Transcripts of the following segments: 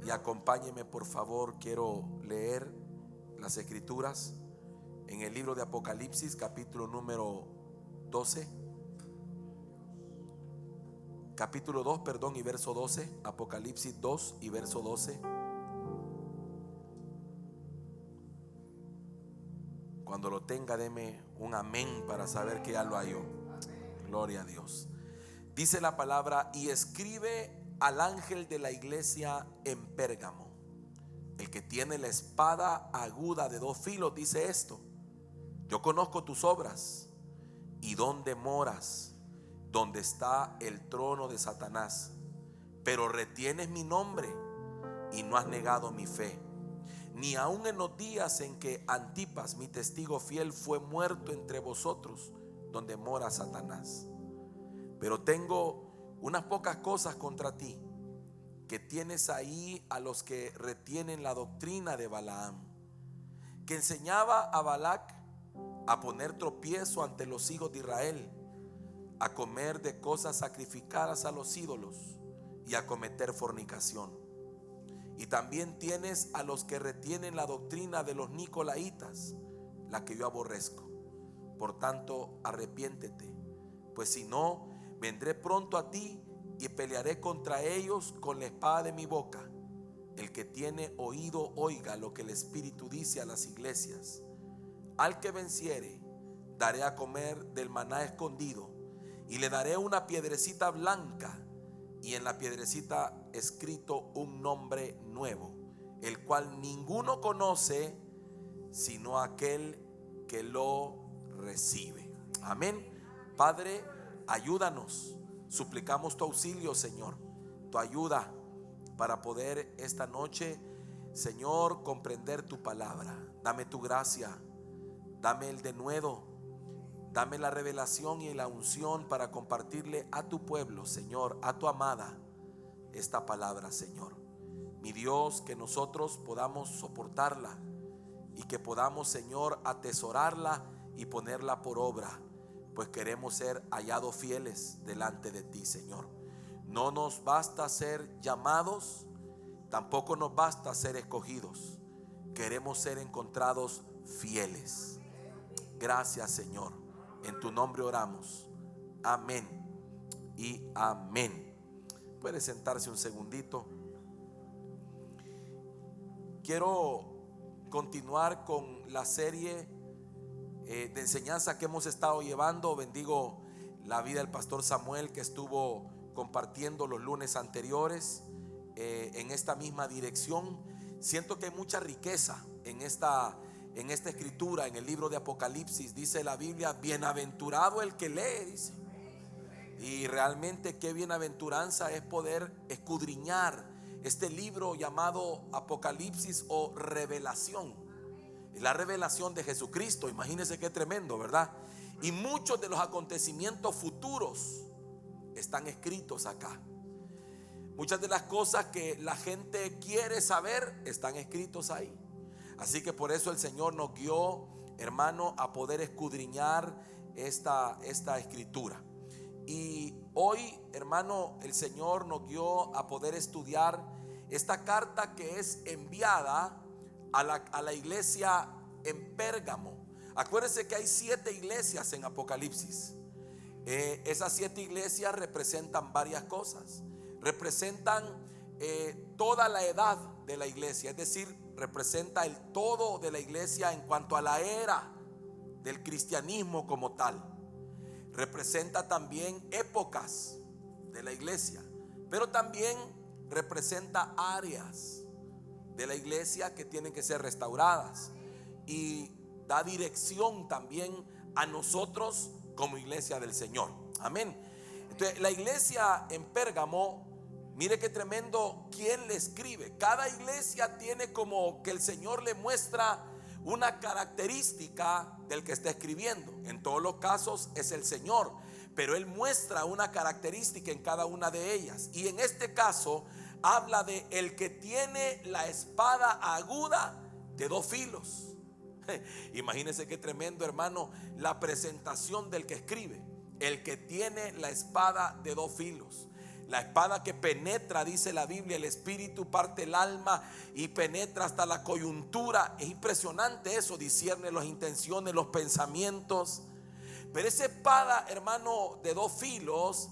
y acompáñeme por favor. Quiero leer las escrituras en el libro de Apocalipsis, capítulo número 12. Capítulo 2, perdón, y verso 12. Apocalipsis 2 y verso 12. Cuando lo tenga, deme un amén para saber que ya lo halló. Gloria a Dios. Dice la palabra: y escribe al ángel de la iglesia en Pérgamo, el que tiene la espada aguda de 2 filos, dice esto: yo conozco tus obras y dónde moras, donde está el trono de Satanás, pero retienes mi nombre y no has negado mi fe, ni aun en los días en que Antipas, mi testigo fiel, fue muerto entre vosotros, donde mora Satanás. Pero tengo unas pocas cosas contra ti, que tienes ahí a los que retienen la doctrina de Balaam, que enseñaba a Balac a poner tropiezo ante los hijos de Israel, a comer de cosas sacrificadas a los ídolos y a cometer fornicación. Y también tienes a los que retienen la doctrina de los nicolaitas, la que yo aborrezco. Por tanto, arrepiéntete, pues si no, vendré pronto a ti y pelearé contra ellos con la espada de mi boca. El que tiene oído, oiga lo que el Espíritu dice a las iglesias. Al que venciere, daré a comer del maná escondido, y le daré una piedrecita blanca, y en la piedrecita escrito un nombre nuevo, el cual ninguno conoce sino aquel que lo recibe. Amén. Padre, ayúdanos. Suplicamos tu auxilio, Señor, tu ayuda para poder esta noche, Señor, comprender tu palabra. Dame tu gracia, dame el denuedo, dame la revelación y la unción para compartirle a tu pueblo, Señor, a tu amada, esta palabra, Señor. Mi Dios, que nosotros podamos soportarla y que podamos, Señor, atesorarla y ponerla por obra, pues queremos ser hallados fieles delante de ti, Señor. No nos basta ser llamados, tampoco nos basta ser escogidos. Queremos ser encontrados fieles. Gracias, Señor. En tu nombre oramos. Amén y amén. Puede sentarse un segundito. Quiero continuar con la serie de enseñanza que hemos estado llevando. Bendigo la vida del pastor Samuel, que estuvo compartiendo los lunes anteriores en esta misma dirección. Siento que hay mucha riqueza en esta escritura, en el libro de Apocalipsis. Dice la Biblia: bienaventurado el que lee, dice. Y realmente qué bienaventuranza es poder escudriñar este libro llamado Apocalipsis o revelación. Es la revelación de Jesucristo. Imagínense qué tremendo, ¿verdad? Y muchos de los acontecimientos futuros están escritos acá. Muchas de las cosas que la gente quiere saber están escritos ahí. Así que por eso el Señor nos guió, hermano, a poder escudriñar esta escritura. Y hoy, hermano, el Señor nos guió a poder estudiar esta carta que es enviada a la iglesia en Pérgamo. Acuérdense que hay 7 iglesias en Apocalipsis. Esas 7 iglesias representan varias cosas. Representan toda la edad de la iglesia, es decir, representa el todo de la iglesia en cuanto a la era del cristianismo como tal. Representa también épocas de la iglesia, pero también representa áreas de la iglesia que tienen que ser restauradas, y da dirección también a nosotros como iglesia del Señor. Amén. Entonces, la iglesia en Pérgamo, mire qué tremendo quién le escribe. Cada iglesia tiene como que el Señor le muestra una característica del que está escribiendo. En todos los casos es el Señor, pero Él muestra una característica en cada una de ellas. Y en este caso habla de el que tiene la espada aguda de 2 filos. Imagínense qué tremendo, hermano, la presentación del que escribe. El que tiene la espada de 2 filos. La espada que penetra, dice la Biblia, el espíritu, parte el alma y penetra hasta la coyuntura. Es impresionante eso, discierne las intenciones, los pensamientos. Pero esa espada, hermano, de dos filos,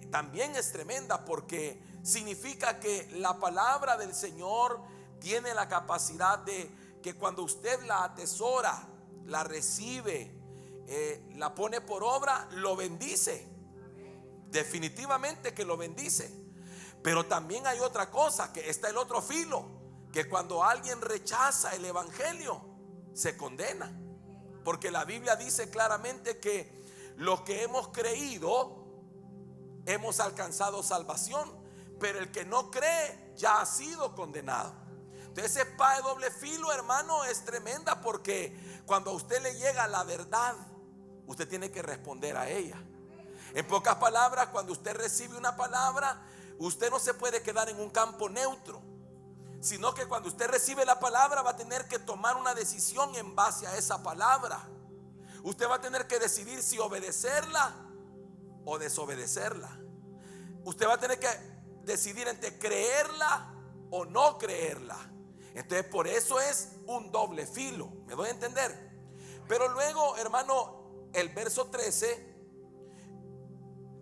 también es tremenda, porque significa que la palabra del Señor tiene la capacidad de que cuando usted la atesora, la recibe, la pone por obra, lo bendice. Definitivamente que lo bendice. Pero también hay otra cosa, que está el otro filo, que cuando alguien rechaza el evangelio, se condena. Porque la Biblia dice claramente que los que hemos creído hemos alcanzado salvación, pero el que no cree ya ha sido condenado. Entonces esa espada de doble filo, hermano, es tremenda, porque cuando a usted le llega la verdad, usted tiene que responder a ella. En pocas palabras, cuando usted recibe una palabra, usted no se puede quedar en un campo neutro, sino que cuando usted recibe la palabra va a tener que tomar una decisión en base a esa palabra. Usted va a tener que decidir si obedecerla o desobedecerla. Usted va a tener que decidir entre creerla o no creerla. Entonces por eso es un doble filo. ¿Me doy a entender? Pero luego, hermano, el verso 13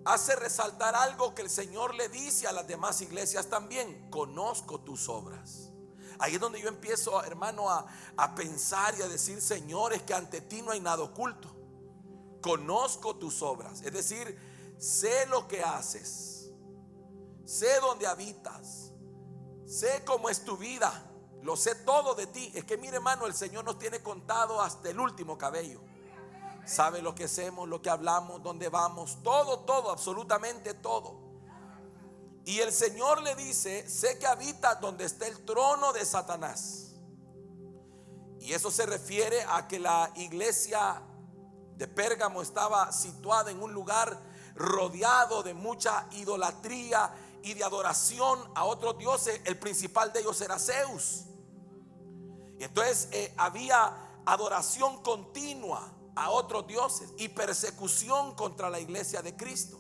hace resaltar algo que el Señor le dice a las demás iglesias también: conozco tus obras. Ahí es donde yo empiezo, hermano, a pensar y a decir: Señor, es que ante ti no hay nada oculto. Conozco tus obras, es decir, sé lo que haces, sé dónde habitas, sé cómo es tu vida, lo sé todo de ti. Es que mire, hermano, el Señor nos tiene contado hasta el último cabello. Sabe lo que hacemos, lo que hablamos, dónde vamos, todo, absolutamente todo. Y el Señor le dice: sé que habita donde está el trono de Satanás. Y eso se refiere a que la iglesia de Pérgamo estaba situada en un lugar rodeado de mucha idolatría y de adoración a otros dioses. El principal de ellos era Zeus. Y entonces había adoración continua a otros dioses y persecución contra la iglesia de Cristo.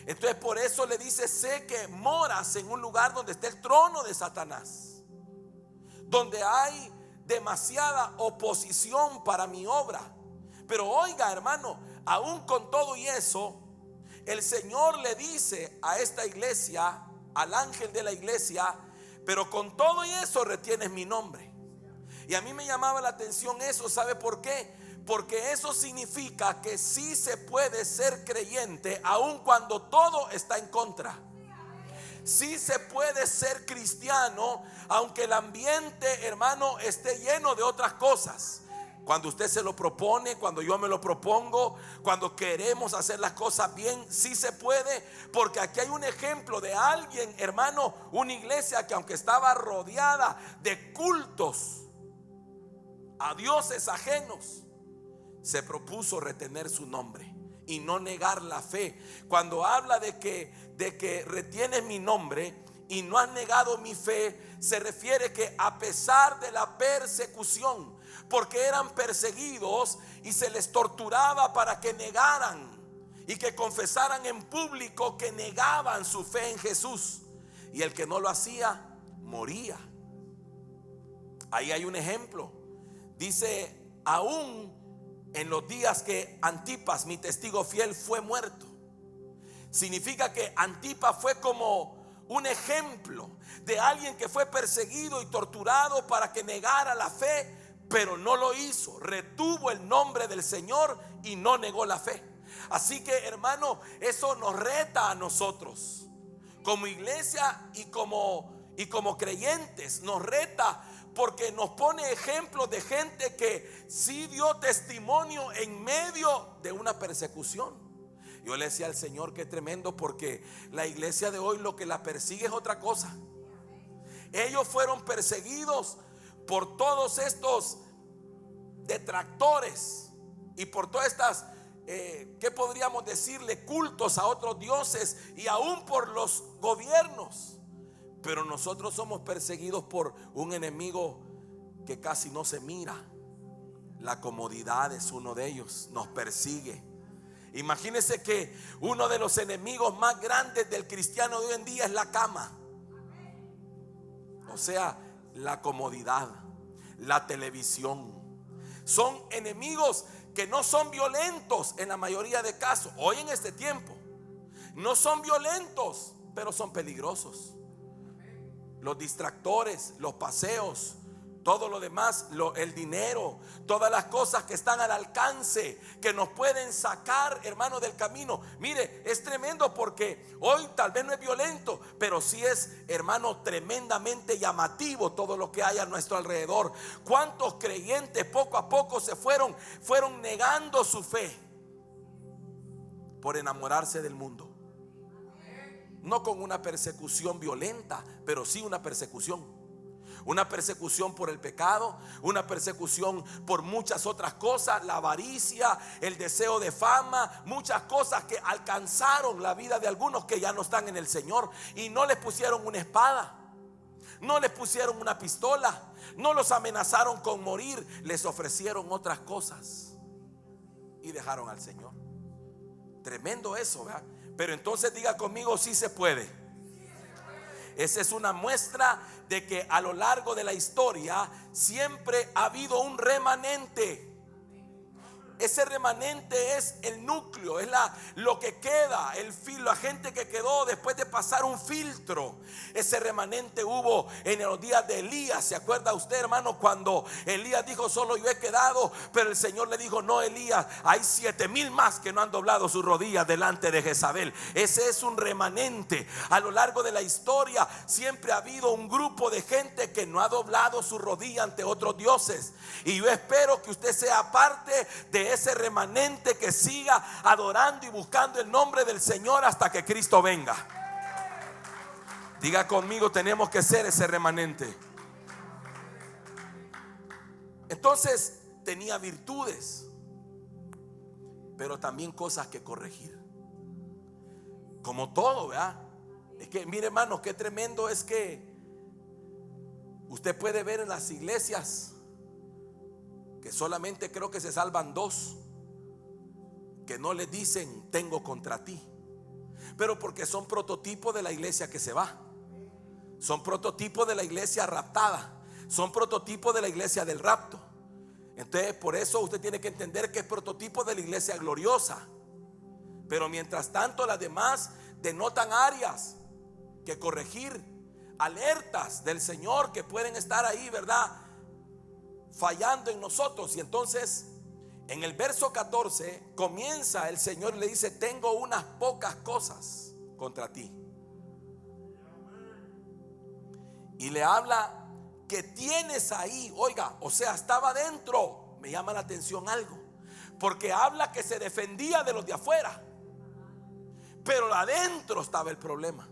Entonces por eso le dice: sé que moras en un lugar donde está el trono de Satanás, donde hay demasiada oposición para mi obra. Pero oiga, hermano, aún con todo y eso, el Señor le dice a esta iglesia, al ángel de la iglesia: pero con todo y eso retienes mi nombre. Y a mí me llamaba la atención eso. ¿Sabe por qué? Porque eso significa que sí se puede ser creyente aun cuando todo está en contra. Sí se puede ser cristiano aunque el ambiente, hermano, esté lleno de otras cosas. Cuando usted se lo propone, cuando yo me lo propongo, cuando queremos hacer las cosas bien, sí se puede. Porque aquí hay un ejemplo de alguien, hermano, una iglesia que aunque estaba rodeada de cultos a dioses ajenos, se propuso retener su nombre y no negar la fe. Cuando habla de que retienes mi nombre y no has negado mi fe, se refiere que a pesar de la persecución, porque eran perseguidos y se les torturaba para que negaran y que confesaran en público que negaban su fe en Jesús, y el que no lo hacía moría. Ahí hay un ejemplo. Dice: aún en los días que Antipas, mi testigo fiel, fue muerto. Significa que Antipas fue como un ejemplo de alguien que fue perseguido y torturado para que negara la fe, pero no lo hizo. Retuvo el nombre del Señor y no negó la fe. Así que, hermano, eso nos reta a nosotros como iglesia y como creyentes. Nos reta porque nos pone ejemplos de gente que sí dio testimonio en medio de una persecución. Yo le decía al Señor: qué tremendo, porque la iglesia de hoy lo que la persigue es otra cosa. Ellos fueron perseguidos por todos estos detractores y por todas estas ¿qué podríamos decirle? Cultos a otros dioses, y aún por los gobiernos. Pero nosotros somos perseguidos por un enemigo que casi no se mira. La comodidad es uno de ellos, nos persigue. Imagínense que uno de los enemigos más grandes del cristiano de hoy en día es la cama. O sea, la comodidad, la televisión. Son enemigos que no son violentos en la mayoría de casos. Hoy en este tiempo no son violentos, pero son peligrosos. Los distractores, los paseos, todo lo demás, el dinero, todas las cosas que están al alcance, que nos pueden sacar, hermano, del camino. Mire, es tremendo porque hoy tal vez no es violento, pero sí es, hermano, tremendamente llamativo todo lo que hay a nuestro alrededor. ¿Cuántos creyentes poco a poco se fueron negando su fe por enamorarse del mundo? No con una persecución violenta, pero sí una persecución. Una persecución por el pecado, una persecución por muchas otras cosas, la avaricia, el deseo de fama, muchas cosas que alcanzaron la vida de algunos que ya no están en el Señor. Y no les pusieron una espada, no les pusieron una pistola, no los amenazaron con morir, les ofrecieron otras cosas y dejaron al Señor. Tremendo eso, ¿verdad? Pero entonces diga conmigo, sí se puede. Esa es una muestra de que a lo largo de la historia siempre ha habido un remanente. Ese remanente es el núcleo, es lo que queda, la gente que quedó después de pasar un filtro. Ese remanente hubo en los días de Elías. ¿Se acuerda usted, hermano, cuando Elías dijo: solo yo he quedado? Pero el Señor le dijo: no, Elías, hay 7,000 más que no han doblado sus rodillas delante de Jezabel. Ese es un remanente. A lo largo de la historia siempre ha habido un grupo de gente que no ha doblado su rodilla ante otros dioses. Y yo espero que usted sea parte de ese remanente que siga adorando y buscando el nombre del Señor hasta que Cristo venga. Diga conmigo, tenemos que ser ese remanente. Entonces tenía virtudes, pero también cosas que corregir. Como todo, ¿verdad? Es que mire, hermano, qué tremendo es que usted puede ver en las iglesias que solamente creo que se salvan 2 que no le dicen tengo contra ti, pero porque son prototipos de la iglesia que se va, son prototipos de la iglesia raptada, son prototipos de la iglesia del rapto. Entonces por eso usted tiene que entender que es prototipo de la iglesia gloriosa. Pero mientras tanto las demás denotan áreas que corregir, alertas del Señor que pueden estar ahí, ¿verdad?, fallando en nosotros. Y entonces en el verso 14 comienza el Señor y le dice: tengo unas pocas cosas contra ti. Y le habla que tienes ahí. Oiga, o sea, estaba dentro. Me llama la atención algo, porque habla que se defendía de los de afuera, pero adentro estaba el problema.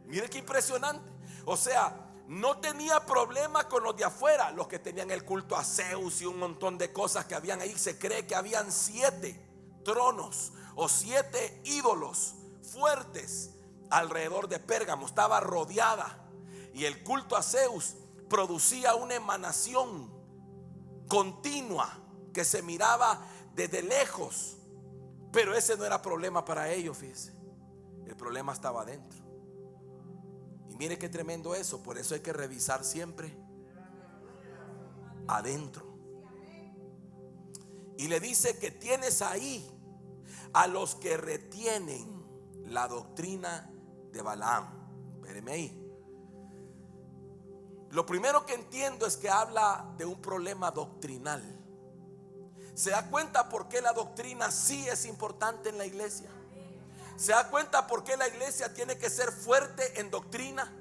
Mire qué impresionante. O sea, no tenía problema con los de afuera, los que tenían el culto a Zeus y un montón de cosas que habían ahí. Se cree que habían 7 tronos o 7 ídolos fuertes alrededor de Pérgamo. Estaba rodeada, y el culto a Zeus producía una emanación continua que se miraba desde lejos. Pero ese no era problema para ellos, fíjese. El problema estaba adentro. Y mire qué tremendo eso. Por eso hay que revisar siempre adentro. Y le dice que tienes ahí a los que retienen la doctrina de Balaam. Espéreme ahí. Lo primero que entiendo es que habla de un problema doctrinal. ¿Se da cuenta por qué la doctrina sí es importante en la iglesia? ¿Se da cuenta por qué la iglesia tiene que ser fuerte en doctrina?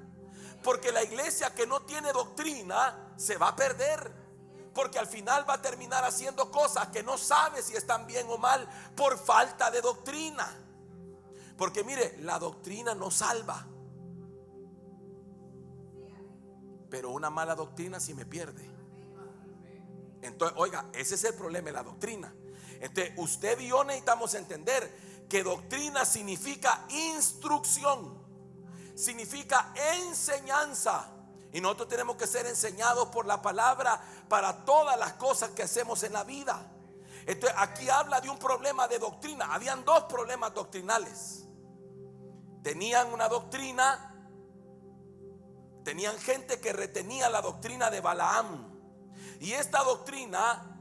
Porque la iglesia que no tiene doctrina se va a perder, porque al final va a terminar haciendo cosas que no sabe si están bien o mal por falta de doctrina. Porque mire, la doctrina no salva, pero una mala doctrina sí me pierde. Entonces, oiga, ese es el problema de la doctrina. Entonces usted y yo necesitamos entender que doctrina significa instrucción, significa enseñanza. Y nosotros tenemos que ser enseñados por la palabra para todas las cosas que hacemos en la vida. Entonces aquí habla de un problema de doctrina. Habían dos problemas doctrinales. Tenían una doctrina, tenían gente que retenía la doctrina de Balaam. Y esta doctrina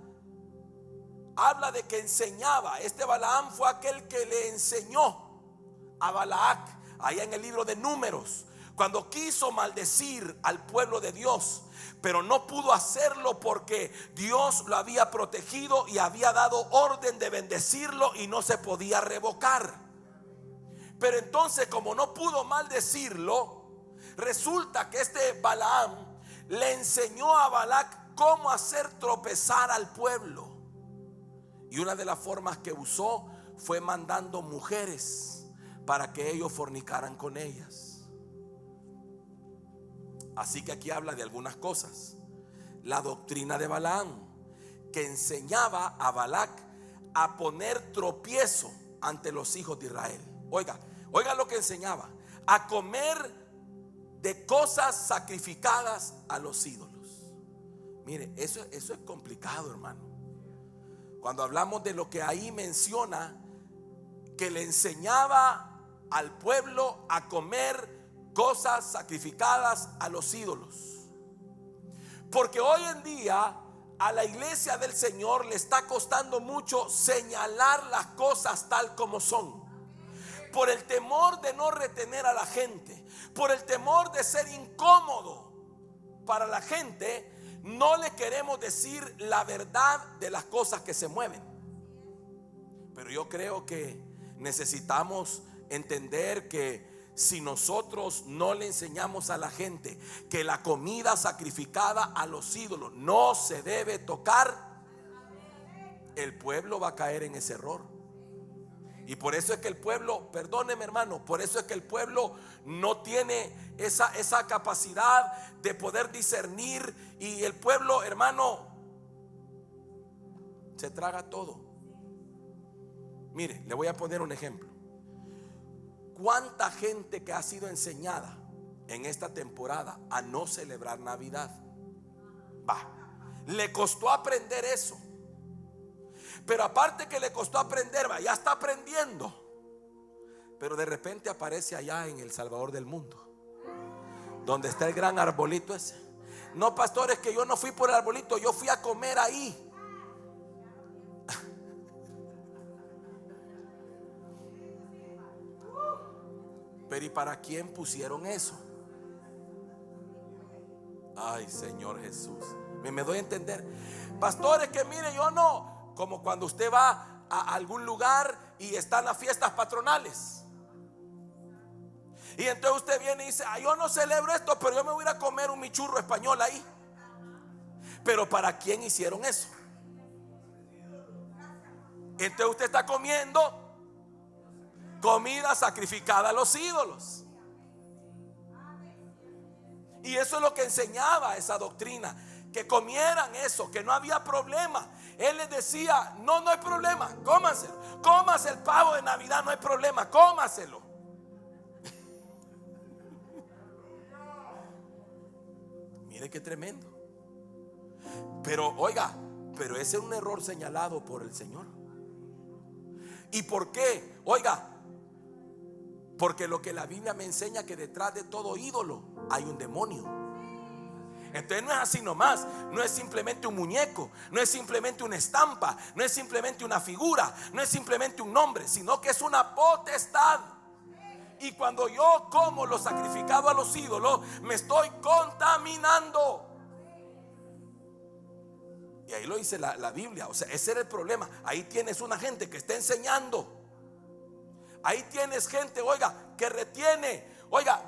habla de que enseñaba. Este Balaam fue aquel que le enseñó a Balac, allá en el libro de Números, cuando quiso maldecir al pueblo de Dios, pero no pudo hacerlo porque Dios lo había protegido y había dado orden de bendecirlo y no se podía revocar. Pero entonces, como no pudo maldecirlo, resulta que este Balaam le enseñó a Balac cómo hacer tropezar al pueblo. Y una de las formas que usó fue mandando mujeres para que ellos fornicaran con ellas. Así que aquí habla de algunas cosas. La doctrina de Balaam, que enseñaba a Balac a poner tropiezo ante los hijos de Israel. Oiga lo que enseñaba: a comer de cosas sacrificadas a los ídolos. Mire, eso es complicado, hermano. Cuando hablamos de lo que ahí menciona, que le enseñaba al pueblo a comer cosas sacrificadas a los ídolos. Porque hoy en día a la iglesia del Señor le está costando mucho señalar las cosas tal como son. Por el temor de no retener a la gente, por el temor de ser incómodo para la gente, no le queremos decir la verdad de las cosas que se mueven. Pero yo creo que necesitamos entender que si nosotros no le enseñamos a la gente que la comida sacrificada a los ídolos no se debe tocar, el pueblo va a caer en ese error. Y por eso es que el pueblo, perdóneme hermano, por eso es que el pueblo no tiene esa capacidad de poder discernir. Y el pueblo, hermano, se traga todo. Mire, le voy a poner un ejemplo. ¿Cuánta gente que ha sido enseñada en esta temporada a no celebrar Navidad? Le costó aprender eso. Pero aparte que le costó aprender, ya está aprendiendo. Pero de repente aparece allá en El Salvador del mundo, donde está el gran arbolito ese. No, pastor, es que yo no fui por el arbolito, yo fui a comer ahí. Pero ¿y para quién pusieron eso? Ay, Señor Jesús, me doy a entender. Pastores, que mire, yo no. Como cuando usted va a algún lugar y están las fiestas patronales, y entonces usted viene y dice: yo no celebro esto, pero yo me voy a ir a comer un michurro español ahí. Pero ¿para quién hicieron eso? Entonces usted está comiendo comida sacrificada a los ídolos. Y eso es lo que enseñaba esa doctrina, que comieran eso, que no había problema. Él les decía: no hay problema, cómanselo. Cómase el pavo de Navidad, no hay problema, cómaselo. Mire qué tremendo. Pero pero ese es un error señalado por el Señor. ¿Y por qué? Porque lo que la Biblia me enseña, que detrás de todo ídolo hay un demonio. Entonces no es así nomás, no es simplemente un muñeco, no es simplemente una estampa, no es simplemente una figura, no es simplemente un nombre, sino que es una potestad. Y cuando yo como lo sacrificado a los ídolos, me estoy contaminando. Y ahí lo dice la Biblia. O sea, ese era el problema. Ahí tienes una gente que está enseñando. Ahí tienes gente, que retiene.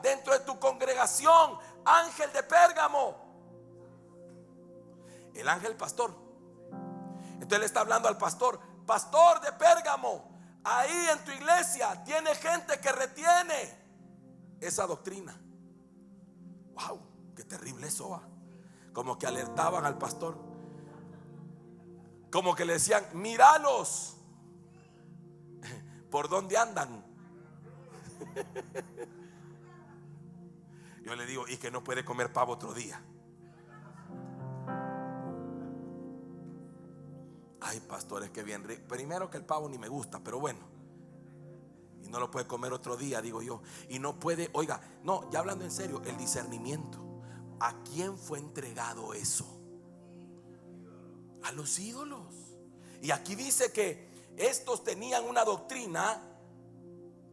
Dentro de tu congregación, ángel de Pérgamo, el ángel pastor. Entonces le está hablando al pastor: pastor de Pérgamo, ahí en tu iglesia tiene gente que retiene esa doctrina. Wow, qué terrible eso va. Como que alertaban al pastor, como que le decían: míralos, ¿por dónde andan? Yo le digo: y que no puede comer pavo otro día. Ay, pastor, es que bien rico. Primero que el pavo ni me gusta, pero bueno. Y no lo puede comer otro día, digo yo. Y no puede, oiga, no, ya hablando en serio, el discernimiento. ¿A quién fue entregado eso? A los ídolos. Y aquí dice que estos tenían una doctrina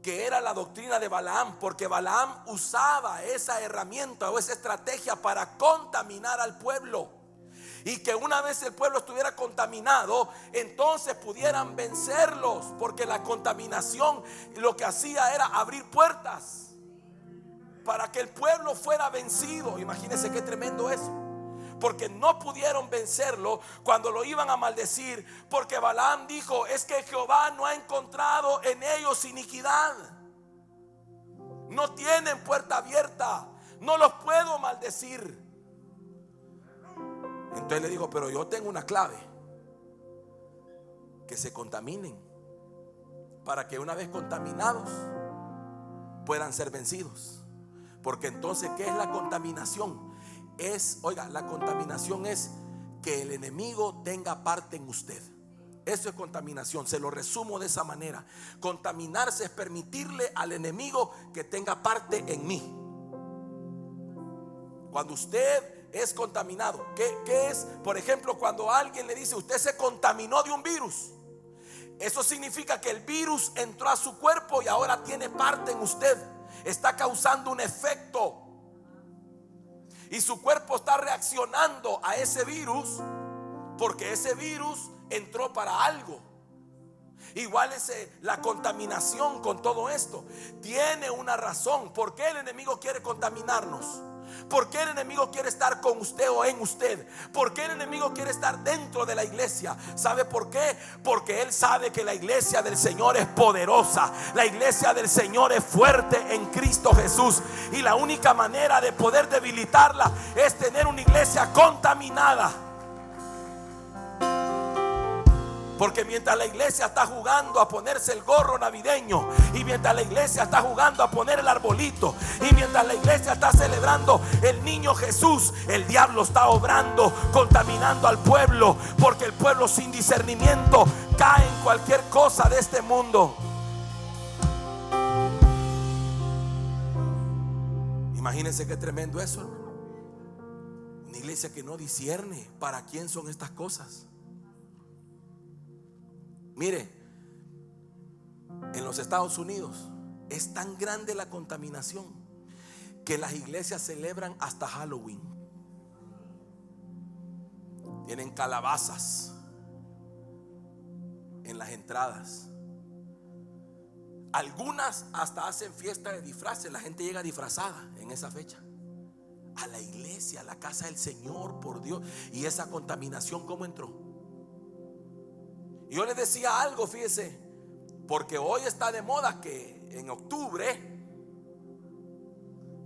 que era la doctrina de Balaam, porque Balaam usaba esa herramienta o esa estrategia para contaminar al pueblo. Y que una vez el pueblo estuviera contaminado, entonces pudieran vencerlos, porque la contaminación lo que hacía era abrir puertas para que el pueblo fuera vencido. Imagínense qué tremendo eso, porque no pudieron vencerlo cuando lo iban a maldecir, porque Balaam dijo: es que Jehová no ha encontrado en ellos iniquidad, no tienen puerta abierta, no los puedo maldecir. Entonces le digo: pero yo tengo una clave: que se contaminen, para que una vez contaminados puedan ser vencidos. Porque entonces, ¿qué es la contaminación? Oiga, la contaminación es que el enemigo tenga parte en usted. Eso es contaminación. Se lo resumo de esa manera: contaminarse es permitirle al enemigo que tenga parte en mí. Cuando usted es contaminado, ¿qué es? Por ejemplo, cuando alguien le dice: usted se contaminó de un virus, eso significa que el virus entró a su cuerpo y ahora tiene parte en usted. Está causando un efecto y su cuerpo está reaccionando a ese virus, porque ese virus entró para algo. Igual es la contaminación con todo esto. Tiene una razón. ¿Por qué el enemigo quiere contaminarnos? ¿Por qué el enemigo quiere estar con usted o en usted? ¿Por qué el enemigo quiere estar dentro de la iglesia? ¿Sabe por qué? Porque él sabe que la iglesia del Señor es poderosa. La iglesia del Señor es fuerte en Cristo Jesús. Y la única manera de poder debilitarla es tener una iglesia contaminada. Porque mientras la iglesia está jugando a ponerse el gorro navideño, y mientras la iglesia está jugando a poner el arbolito, y mientras la iglesia está celebrando el niño Jesús, el diablo está obrando, contaminando al pueblo. Porque el pueblo sin discernimiento cae en cualquier cosa de este mundo. Imagínense qué tremendo eso, hermano. Una iglesia que no discierne para quién son estas cosas. Mire, en los Estados Unidos es tan grande la contaminación que las iglesias celebran hasta Halloween. Tienen calabazas en las entradas. Algunas hasta hacen fiesta de disfraces. La gente llega disfrazada en esa fecha a la iglesia, a la casa del Señor, por Dios. Y esa contaminación, ¿cómo entró? Yo les decía algo, fíjese, porque hoy está de moda que en octubre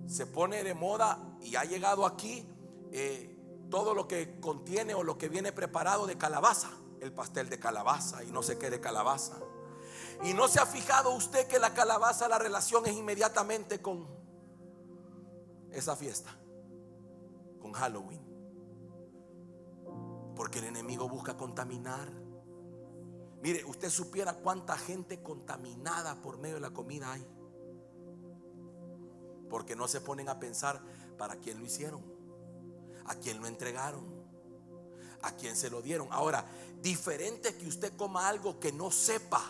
se pone de moda, y ha llegado aquí todo lo que contiene o lo que viene preparado de calabaza, el pastel de calabaza y no sé qué de calabaza. Y no se ha fijado usted que la calabaza, la relación es inmediatamente con esa fiesta, con Halloween, porque el enemigo busca contaminar. Mire, usted supiera cuánta gente contaminada por medio de la comida hay, porque no se ponen a pensar para quién lo hicieron, a quién lo entregaron, a quién se lo dieron. Ahora, diferente es que usted coma algo que no sepa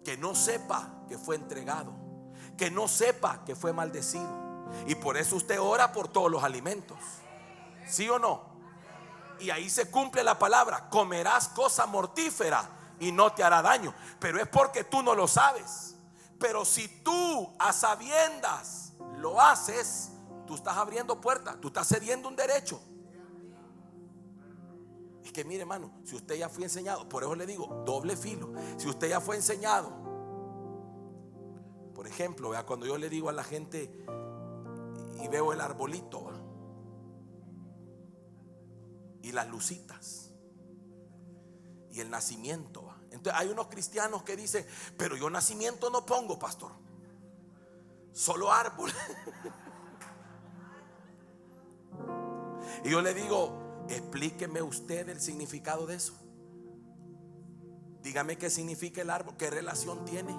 que fue entregado, que no sepa que fue maldecido. Y por eso usted ora por todos los alimentos, ¿sí o no? Y ahí se cumple la palabra: comerás cosa mortífera y no te hará daño. Pero es porque tú no lo sabes. Pero si tú a sabiendas lo haces, tú estás abriendo puertas, tú estás cediendo un derecho. Es que mire, hermano, si usted ya fue enseñado, por eso le digo, doble filo. Si usted ya fue enseñado, por ejemplo, ¿vea? Cuando yo le digo a la gente y veo el arbolito, ¿va? Y las lucitas y el nacimiento, ¿va? Entonces hay unos cristianos que dicen: pero yo nacimiento no pongo, pastor, solo árbol. Y yo le digo: Explíqueme usted el significado de eso. Dígame qué significa el árbol, qué relación tiene.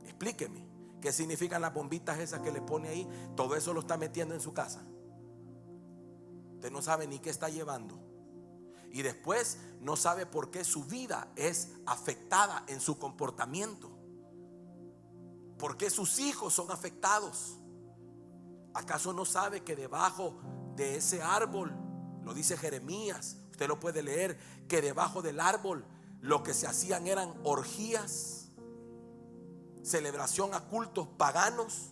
Explíqueme qué significan las bombitas esas que le pone ahí. Todo eso lo está metiendo en su casa. Usted no sabe ni qué está llevando. Y después no sabe por qué su vida es afectada en su comportamiento. ¿Por qué sus hijos son afectados? ¿Acaso no sabe que debajo de ese árbol, lo dice Jeremías, usted lo puede leer, que debajo del árbol lo que se hacían eran orgías, celebración a cultos paganos?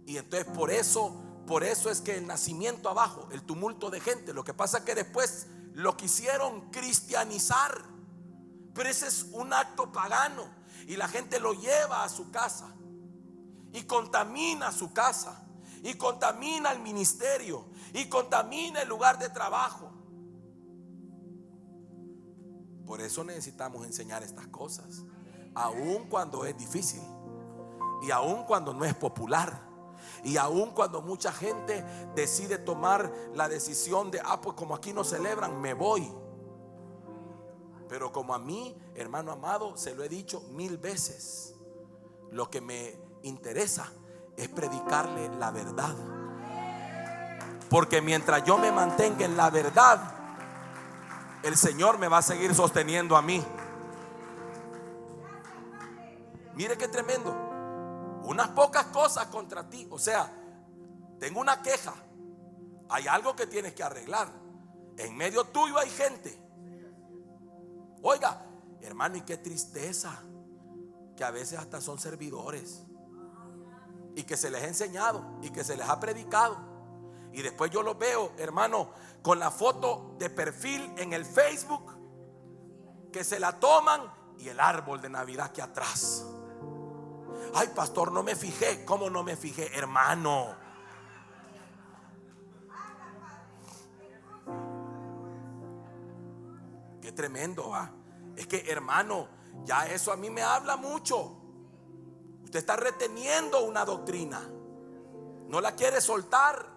Y entonces por eso es que el nacimiento abajo, el tumulto de gente, lo que pasa es que después lo quisieron cristianizar, pero ese es un acto pagano y la gente lo lleva a su casa y contamina su casa y contamina el ministerio y contamina el lugar de trabajo. Por eso necesitamos enseñar estas cosas, aun cuando es difícil y aun cuando no es popular. Y aun cuando mucha gente decide tomar la decisión de, pues como aquí no celebran, me voy. Pero como a mí, hermano amado, se lo he dicho 1000 veces, lo que me interesa es predicarle la verdad. Porque mientras yo me mantenga en la verdad, el Señor me va a seguir sosteniendo a mí. Mire qué tremendo. Unas pocas cosas contra ti. O sea, tengo una queja. Hay algo que tienes que arreglar. En medio tuyo hay gente. Oiga, hermano, y qué tristeza que a veces hasta son servidores y que se les ha enseñado y que se les ha predicado. Y después yo los veo, hermano, con la foto de perfil en el Facebook, que se la toman y el árbol de Navidad que atrás. Ay, pastor, no me fijé. ¿Cómo no me fijé, hermano? Qué tremendo, ¿va? Es que, hermano, ya eso a mí me habla mucho. Usted está reteniendo una doctrina, no la quiere soltar.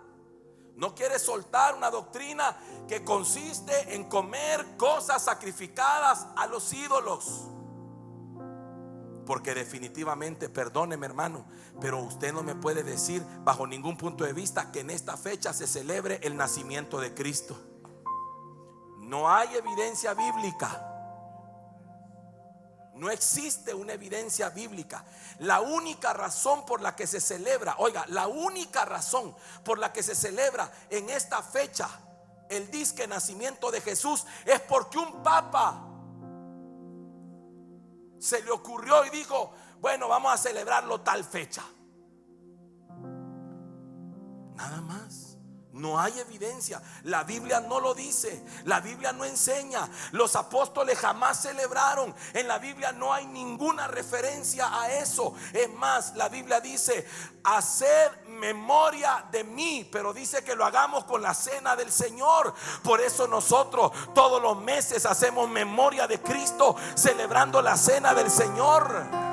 No quiere soltar una doctrina que consiste en comer cosas sacrificadas a los ídolos. Porque definitivamente, perdóneme hermano, pero usted no me puede decir bajo ningún punto de vista que en esta fecha se celebre el nacimiento de Cristo. No hay evidencia bíblica. No existe una evidencia bíblica. La única razón por la que se celebra, oiga, la única razón por la que se celebra en esta fecha el disque nacimiento de Jesús es porque un papa se le ocurrió y dijo, bueno, vamos a celebrarlo tal fecha. Nada más. No hay evidencia. La Biblia no lo dice. La Biblia no enseña. Los apóstoles jamás celebraron. En la Biblia no hay ninguna referencia a eso. Es más, la Biblia dice, haced memoria de mí. Pero dice que lo hagamos con la cena del Señor. Por eso nosotros todos los meses hacemos memoria de Cristo, celebrando la cena del Señor.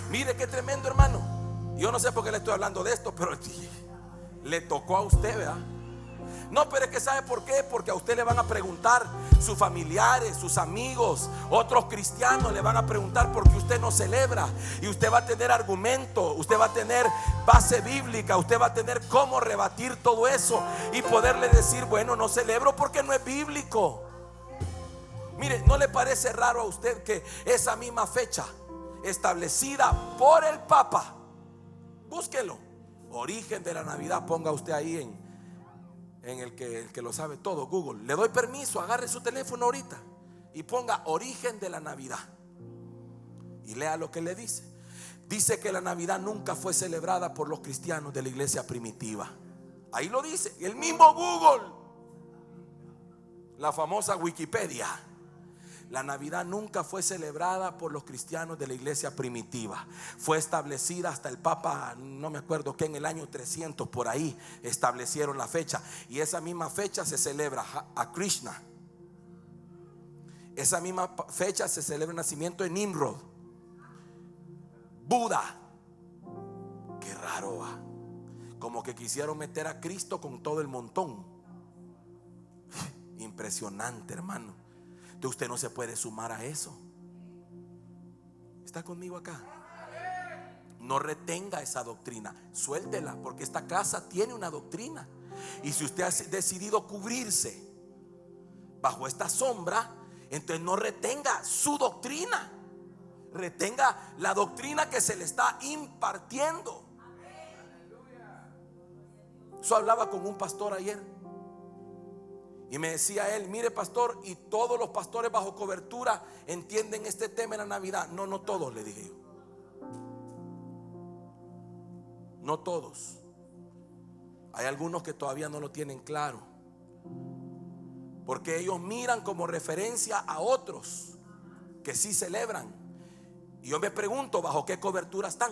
Mire qué tremendo, hermano. Yo no sé por qué le estoy hablando de esto, pero le tocó a usted, ¿verdad? No, pero es que ¿sabe por qué? Porque a usted le van a preguntar sus familiares, sus amigos, otros cristianos le van a preguntar por qué usted no celebra. Y usted va a tener argumento, usted va a tener base bíblica, usted va a tener cómo rebatir todo eso y poderle decir, bueno, no celebro porque no es bíblico. Mire, ¿no le parece raro a usted que esa misma fecha establecida por el Papa, búsquelo, origen de la Navidad, ponga usted ahí en el que lo sabe todo, Google, le doy permiso, agarre su teléfono ahorita y ponga origen de la Navidad y lea lo que le dice. Dice que la Navidad nunca fue celebrada por los cristianos de la iglesia primitiva. Ahí lo dice, el mismo Google, la famosa Wikipedia. La Navidad nunca fue celebrada por los cristianos de la iglesia primitiva. Fue establecida hasta el Papa, no me acuerdo qué, en el año 300 por ahí establecieron la fecha. Y esa misma fecha se celebra a Krishna. Esa misma fecha se celebra el nacimiento de Nimrod, Buda. raro, ¿va? Como que quisieron meter a Cristo con todo el montón. Impresionante, hermano. Entonces usted no se puede sumar a eso. ¿Está conmigo acá? No retenga esa doctrina, suéltela, porque esta casa tiene una doctrina. Y si usted ha decidido cubrirse bajo esta sombra, entonces no retenga su doctrina, retenga la doctrina que se le está impartiendo. Yo hablaba con un pastor ayer y me decía él: mire, pastor, y todos los pastores bajo cobertura entienden este tema en la Navidad. No, no todos, le dije yo. No todos. Hay algunos que todavía no lo tienen claro, porque ellos miran como referencia a otros que sí celebran. Y yo me pregunto, ¿bajo qué cobertura están?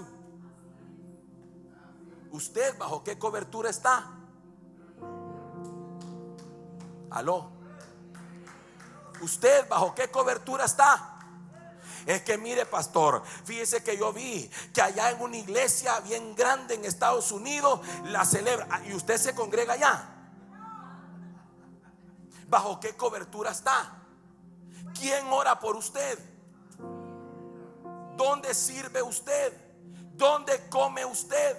¿Usted bajo qué cobertura está? Aló. ¿Usted bajo qué cobertura está? Es que mire, pastor, fíjese que yo vi que allá en una iglesia bien grande en Estados Unidos la celebra, y usted se congrega allá. ¿Bajo qué cobertura está? ¿Quién ora por usted? ¿Dónde sirve usted? ¿Dónde come usted?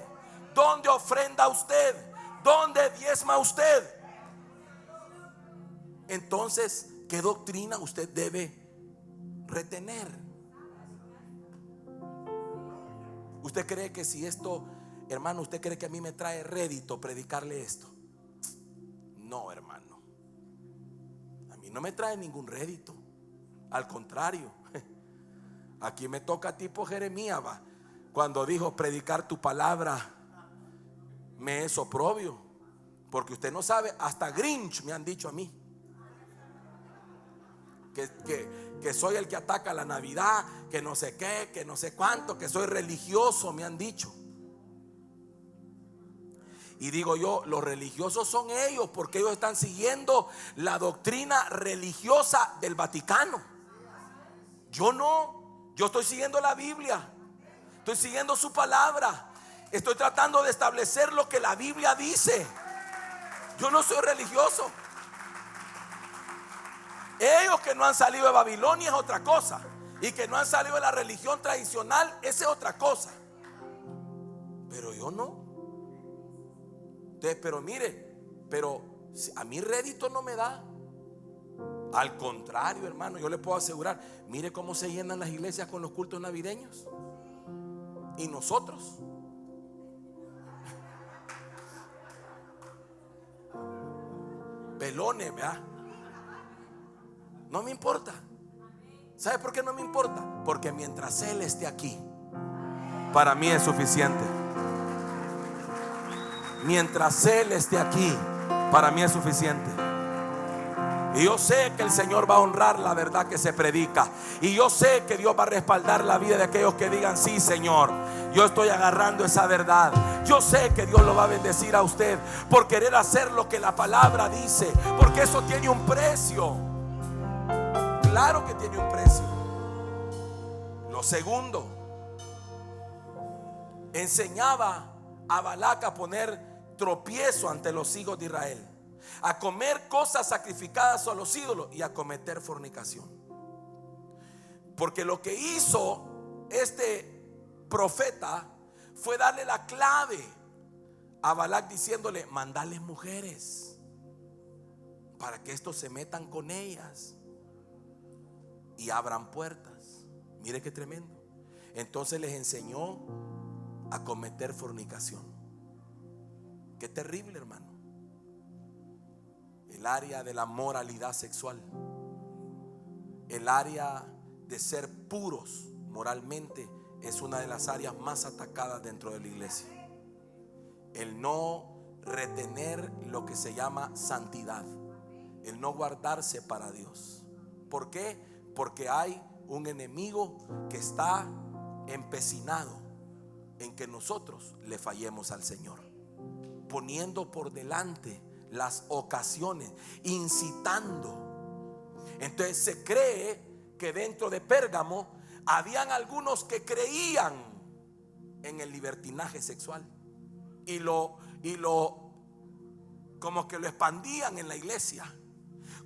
¿Dónde ofrenda usted? ¿Dónde diezma usted? Entonces, ¿qué doctrina usted debe retener? ¿Usted cree que si esto, hermano, usted cree que a mí me trae rédito predicarle esto? No, hermano, a mí no me trae ningún rédito. Al contrario, aquí me toca tipo Jeremías, va, cuando dijo: predicar tu palabra me es oprobio. Porque usted no sabe, hasta Grinch me han dicho a mí que soy el que ataca la Navidad, que no sé qué, que no sé cuánto, que soy religioso, me han dicho. Y digo yo, los religiosos son ellos, porque ellos están siguiendo la doctrina religiosa del Vaticano. Yo no, yo estoy siguiendo la Biblia, estoy siguiendo su palabra, estoy tratando de establecer lo que la Biblia dice. Yo no soy religioso. Ellos que no han salido de Babilonia es otra cosa, y que no han salido de la religión tradicional, esa es otra cosa. Pero yo no. Entonces, pero mire, pero a mí rédito no me da. Al contrario, hermano, yo le puedo asegurar, mire cómo se llenan las iglesias con los cultos navideños. Y nosotros, pelones, ¿verdad? No me importa. ¿Sabe por qué no me importa? Porque mientras Él esté aquí, para mí es suficiente. Mientras Él esté aquí, para mí es suficiente. Y yo sé que el Señor va a honrar la verdad que se predica. Y yo sé que Dios va a respaldar la vida de aquellos que digan: sí, Señor, yo estoy agarrando esa verdad. Yo sé que Dios lo va a bendecir a usted por querer hacer lo que la palabra dice, porque eso tiene un precio. Claro que tiene un precio. Lo segundo, enseñaba a Balac a poner tropiezo ante los hijos de Israel, a comer cosas sacrificadas a los ídolos y a cometer fornicación. Porque lo que hizo este profeta fue darle la clave a Balac, diciéndole: mandale mujeres para que estos se metan con ellas y abran puertas. Mire qué tremendo. Entonces les enseñó a cometer fornicación. Qué terrible, hermano. El área de la moralidad sexual, el área de ser puros moralmente, es una de las áreas más atacadas dentro de la iglesia. El no retener lo que se llama santidad, el no guardarse para Dios. ¿Por qué? Porque hay un enemigo que está empecinado en que nosotros le fallemos al Señor, poniendo por delante las ocasiones, incitando. Entonces se cree que dentro de Pérgamo habían algunos que creían en el libertinaje sexual. y lo como que lo expandían en la iglesia,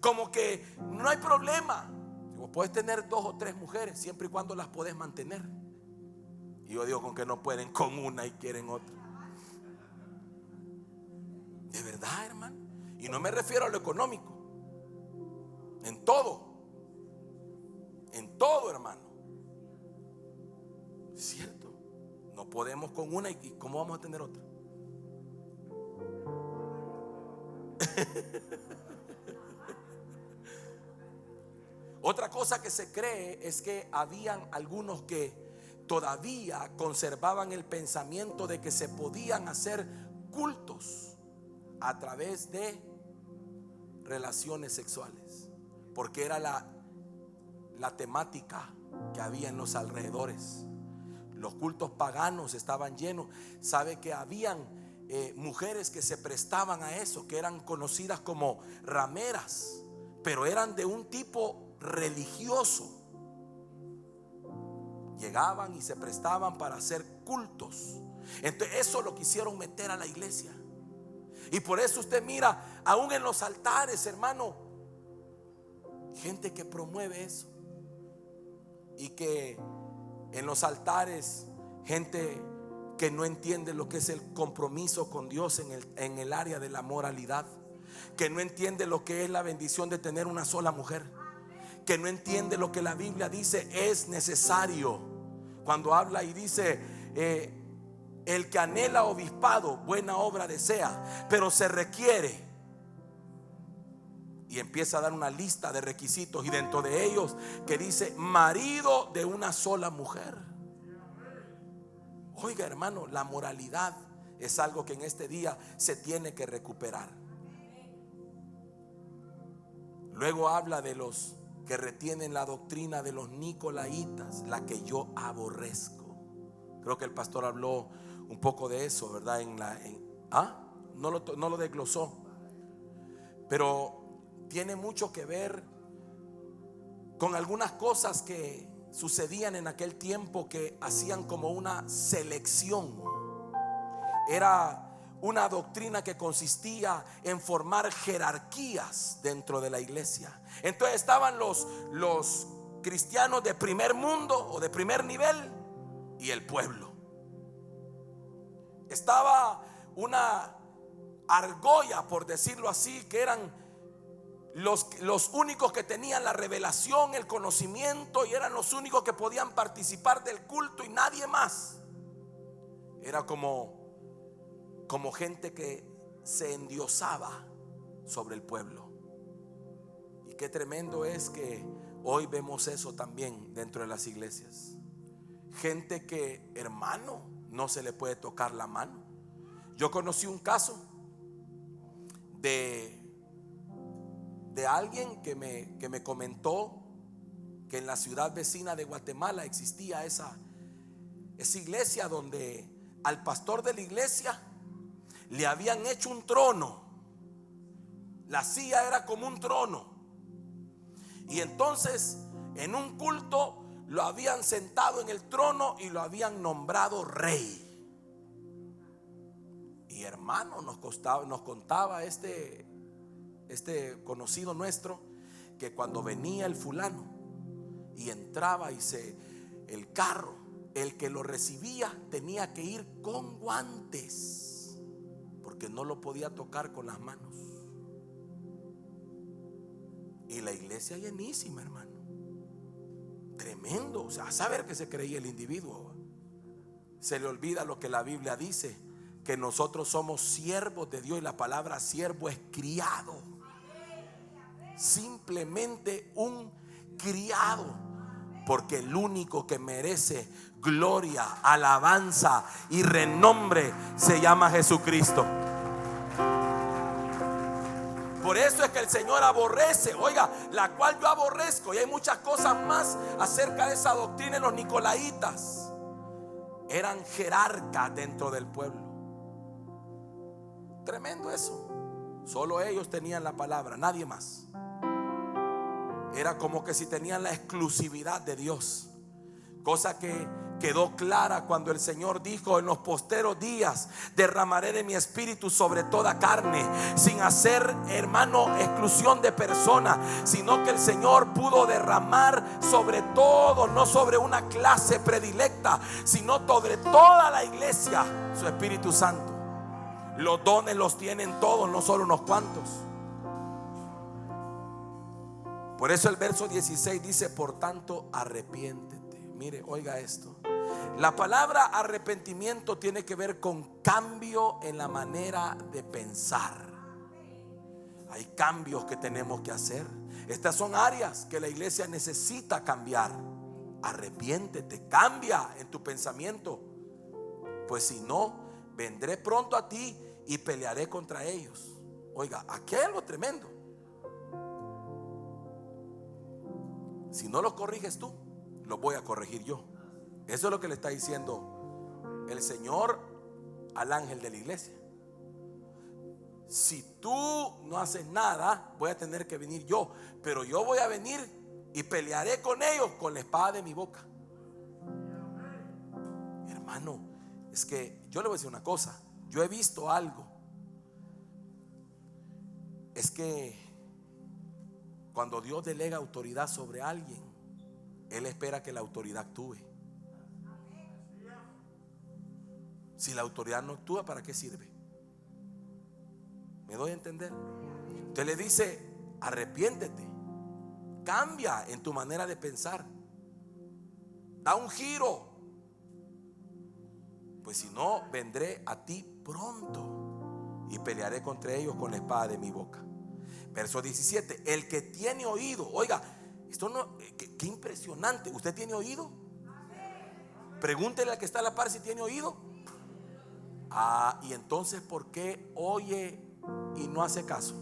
como que no hay problema, vos puedes tener 2 o 3 mujeres siempre y cuando las podés mantener. Y yo digo, con que no pueden con una y quieren otra. De verdad, hermano. Y no me refiero a lo económico, en todo, hermano. ¿Cierto? No podemos con una, y ¿cómo vamos a tener otra? Otra cosa que se cree es que habían algunos que todavía conservaban el pensamiento de que se podían hacer cultos a través de relaciones sexuales, porque era la temática que había en los alrededores. Los cultos paganos estaban llenos. Sabe que habían mujeres que se prestaban a eso, que eran conocidas como rameras, pero eran de un tipo religioso. Llegaban y se prestaban para hacer cultos. Entonces eso lo quisieron meter a la iglesia. Y por eso usted mira, aún en los altares, hermano, gente que promueve eso. Y que en los altares, gente que no entiende lo que es el compromiso con Dios en el área de la moralidad, que no entiende lo que es la bendición de tener una sola mujer, que no entiende lo que la Biblia dice es necesario. Cuando habla y dice, el que anhela obispado, buena obra desea, pero se requiere. Y empieza a dar una lista de requisitos, y dentro de ellos que dice marido de una sola mujer. Oiga, hermano, la moralidad es algo que en este día se tiene que recuperar. Luego habla de los que retienen la doctrina de los nicolaitas, la que yo aborrezco. Creo que el pastor habló un poco de eso, ¿verdad? No lo desglosó, pero tiene mucho que ver con algunas cosas que sucedían en aquel tiempo, que hacían como una selección. Era una doctrina que consistía en formar jerarquías dentro de la iglesia. Entonces estaban los cristianos de primer mundo o de primer nivel y el pueblo. Estaba una argolla, por decirlo así, que eran los únicos que tenían la revelación, el conocimiento, y eran los únicos que podían participar del culto y nadie más. Era como gente que se endiosaba sobre el pueblo. Y qué tremendo es que hoy vemos eso también dentro de las iglesias. Gente que, hermano, no se le puede tocar la mano. Yo conocí un caso de alguien que me comentó que en la ciudad vecina de Guatemala existía esa iglesia donde al pastor de la iglesia le habían hecho un trono. La silla era como un trono, y entonces en un culto lo habían sentado en el trono y lo habían nombrado rey. Y hermano, nos contaba este conocido nuestro, que cuando venía el fulano y entraba el carro, el que lo recibía tenía que ir con guantes, porque no lo podía tocar con las manos. Y la iglesia llenísima, hermano. Tremendo. O sea, a saber que se creía el individuo. Se le olvida lo que la Biblia dice, que nosotros somos siervos de Dios, y la palabra siervo es criado. Simplemente un criado, porque el único que merece gloria, alabanza y renombre se llama Jesucristo. Por eso es que el Señor aborrece, oiga, la cual yo aborrezco. Y hay muchas cosas más acerca de esa doctrina de los nicolaitas. Eran jerarcas dentro del pueblo. Tremendo eso. Solo ellos tenían la palabra, nadie más. Era como que si tenían la exclusividad de Dios, cosa que quedó clara cuando el Señor dijo: en los posteros días derramaré de mi espíritu sobre toda carne, sin hacer, hermano, exclusión de persona, sino que el Señor pudo derramar sobre todo, no sobre una clase predilecta, sino sobre toda la iglesia, su Espíritu Santo. Los dones los tienen todos, no solo unos cuantos. Por eso el verso 16 dice: por tanto, arrepiéntete. Mire, oiga esto. La palabra arrepentimiento tiene que ver con cambio en la manera de pensar. Hay cambios que tenemos que hacer. Estas son áreas que la iglesia necesita cambiar. Arrepiéntete, cambia en tu pensamiento, pues si no, vendré pronto a ti y pelearé contra ellos. Oiga, aquí hay algo tremendo. Si no los corriges tú, los voy a corregir yo. Eso es lo que le está diciendo el Señor al ángel de la iglesia. Si tú no haces nada, voy a tener que venir yo, pero yo voy a venir y pelearé con ellos con la espada de mi boca. Hermano, es que yo le voy a decir una cosa. Yo he visto algo. Es que cuando Dios delega autoridad sobre alguien, Él espera que la autoridad actúe. Si la autoridad no actúa, ¿para qué sirve? ¿Me doy a entender? Usted le dice: arrepiéntete, cambia en tu manera de pensar, da un giro, pues si no, vendré a ti pronto y pelearé contra ellos con la espada de mi boca. Verso 17: el que tiene oído. Oiga, esto no, qué impresionante. ¿Usted tiene oído? Pregúntele al que está a la par si tiene oído. Y entonces, ¿por qué oye y no hace caso?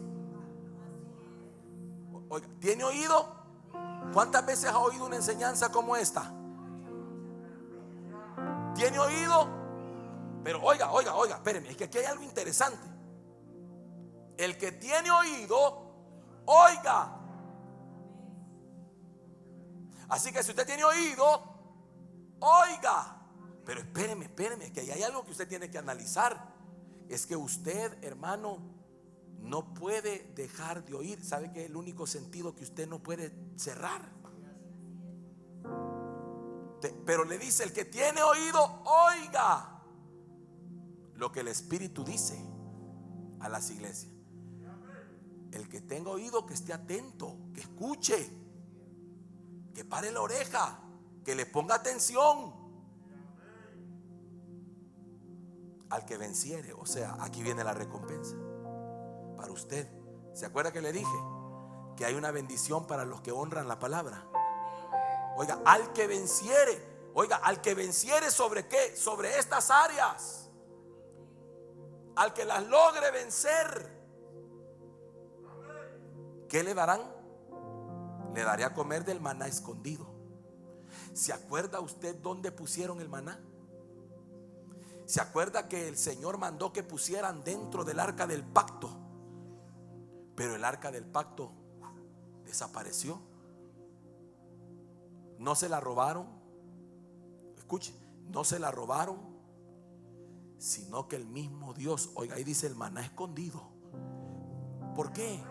Oiga, ¿tiene oído? ¿Cuántas veces ha oído una enseñanza como esta? ¿Tiene oído? Pero oiga, espérenme, es que aquí hay algo interesante. El que tiene oído, oiga. Así que si usted tiene oído, oiga. Pero espéreme, que ahí hay algo que usted tiene que analizar. Es que usted, hermano, no puede dejar de oír. ¿Sabe que es el único sentido que usted no puede cerrar? Pero le dice: el que tiene oído, oiga lo que el Espíritu dice a las iglesias. El que tenga oído, que esté atento, que escuche, que pare la oreja, que le ponga atención. Al que venciere, o sea, aquí viene la recompensa para usted. ¿Se acuerda que le dije que hay una bendición para los que honran la palabra? Oiga, al que venciere. Oiga, al que venciere, ¿sobre qué? Sobre estas áreas. Al que las logre vencer, ¿qué le darán? Le daré a comer del maná escondido. ¿Se acuerda usted dónde pusieron el maná? ¿Se acuerda que el Señor mandó que pusieran dentro del arca del pacto? Pero el arca del pacto desapareció. No se la robaron. Escuche, no se la robaron, sino que el mismo Dios, oiga, ahí dice el maná escondido. ¿Por qué?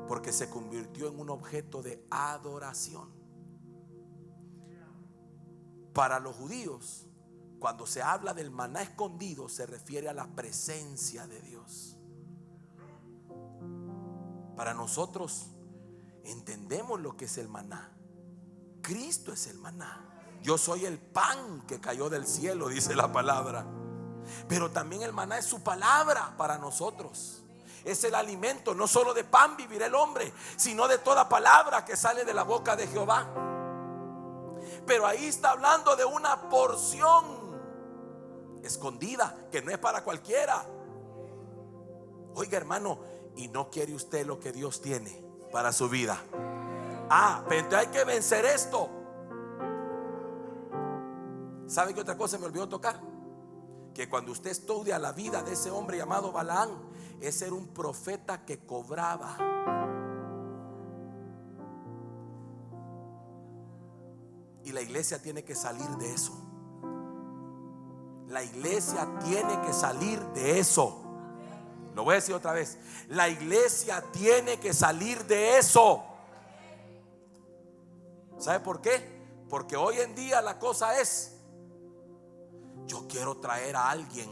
Porque se convirtió en un objeto de adoración. Para los judíos, cuando se habla del maná escondido, se refiere a la presencia de Dios. Para nosotros entendemos lo que es el maná. Cristo es el maná. Yo soy el pan que cayó del cielo, dice la palabra. Pero también el maná es su palabra para nosotros. Es el alimento, no solo de pan vivirá el hombre, sino de toda palabra que sale de la boca de Jehová. Pero ahí está hablando de una porción escondida, que no es para cualquiera. Oiga, hermano, ¿y no quiere usted lo que Dios tiene para su vida? Pero entonces hay que vencer esto. ¿Sabe qué otra cosa me olvidó tocar? Que cuando usted estudia la vida de ese hombre llamado Balaam, ese era un profeta que cobraba. Y la iglesia tiene que salir de eso. La iglesia tiene que salir de eso. Lo voy a decir otra vez. La iglesia tiene que salir de eso. ¿Sabe por qué? Porque hoy en día la cosa es: yo quiero traer a alguien.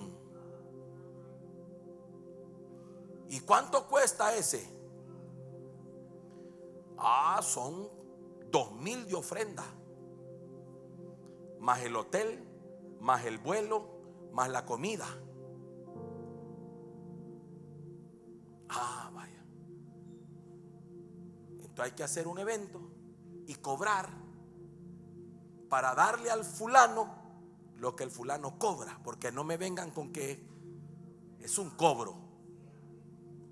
¿Y cuánto cuesta ese? Son 2,000 de ofrenda, más el hotel, más el vuelo, más la comida. Vaya. Entonces hay que hacer un evento y cobrar para darle al fulano lo que el fulano cobra, porque no me vengan con que es un cobro,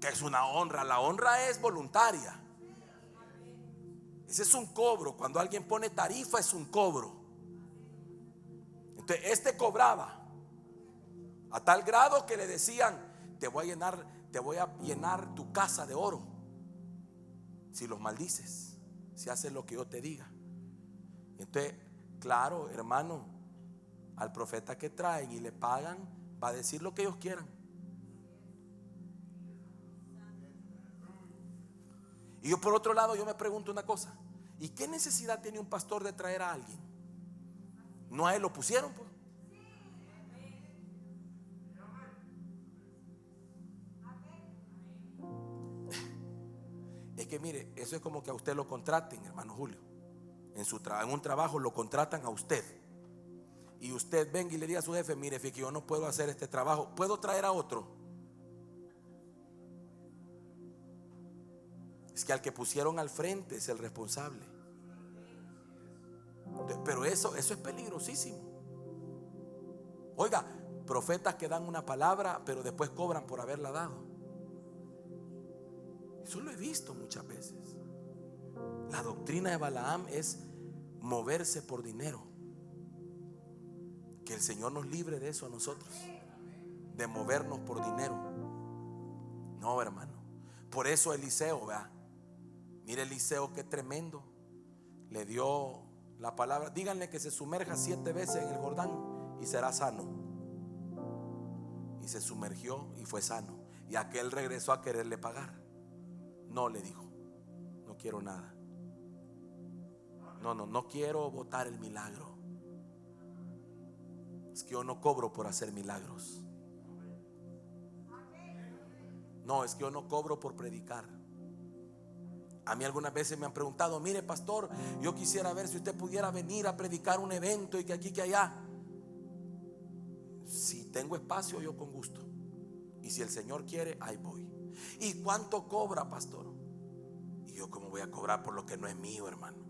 que es una honra. La honra es voluntaria. Ese es un cobro. Cuando alguien pone tarifa, es un cobro. Entonces este cobraba a tal grado que le decían: te voy a llenar tu casa de oro si los maldices, si haces lo que yo te diga. Entonces, claro, hermano, al profeta que traen y le pagan, va a decir lo que ellos quieran. Y yo, por otro lado, yo me pregunto una cosa: ¿y qué necesidad tiene un pastor de traer a alguien? No a él lo pusieron, pues. Es que mire, eso es como que a usted lo contraten, hermano Julio. En un trabajo lo contratan a usted, y usted venga y le diga a su jefe: mire, que yo no puedo hacer este trabajo, ¿puedo traer a otro? Es que al que pusieron al frente es el responsable. Pero eso es peligrosísimo. Oiga, profetas que dan una palabra pero después cobran por haberla dado. Eso lo he visto muchas veces. La doctrina de Balaam es moverse por dinero. Que el Señor nos libre de eso a nosotros, de movernos por dinero. No, hermano. Por eso Eliseo, vea, mire Eliseo, qué tremendo. Le dio la palabra: díganle que se sumerja 7 veces en el Jordán y será sano. Y se sumergió y fue sano. Y aquel regresó a quererle pagar. No, le dijo: no quiero nada. No quiero botar el milagro. Es que yo no cobro por hacer milagros. No, es que yo no cobro por predicar. A mí algunas veces me han preguntado: mire, pastor, yo quisiera ver si usted pudiera venir a predicar un evento y que aquí, que allá. Si tengo espacio, yo con gusto. Y si el Señor quiere, ahí voy. ¿Y cuánto cobra, pastor? Y yo, ¿cómo voy a cobrar por lo que no es mío, hermano?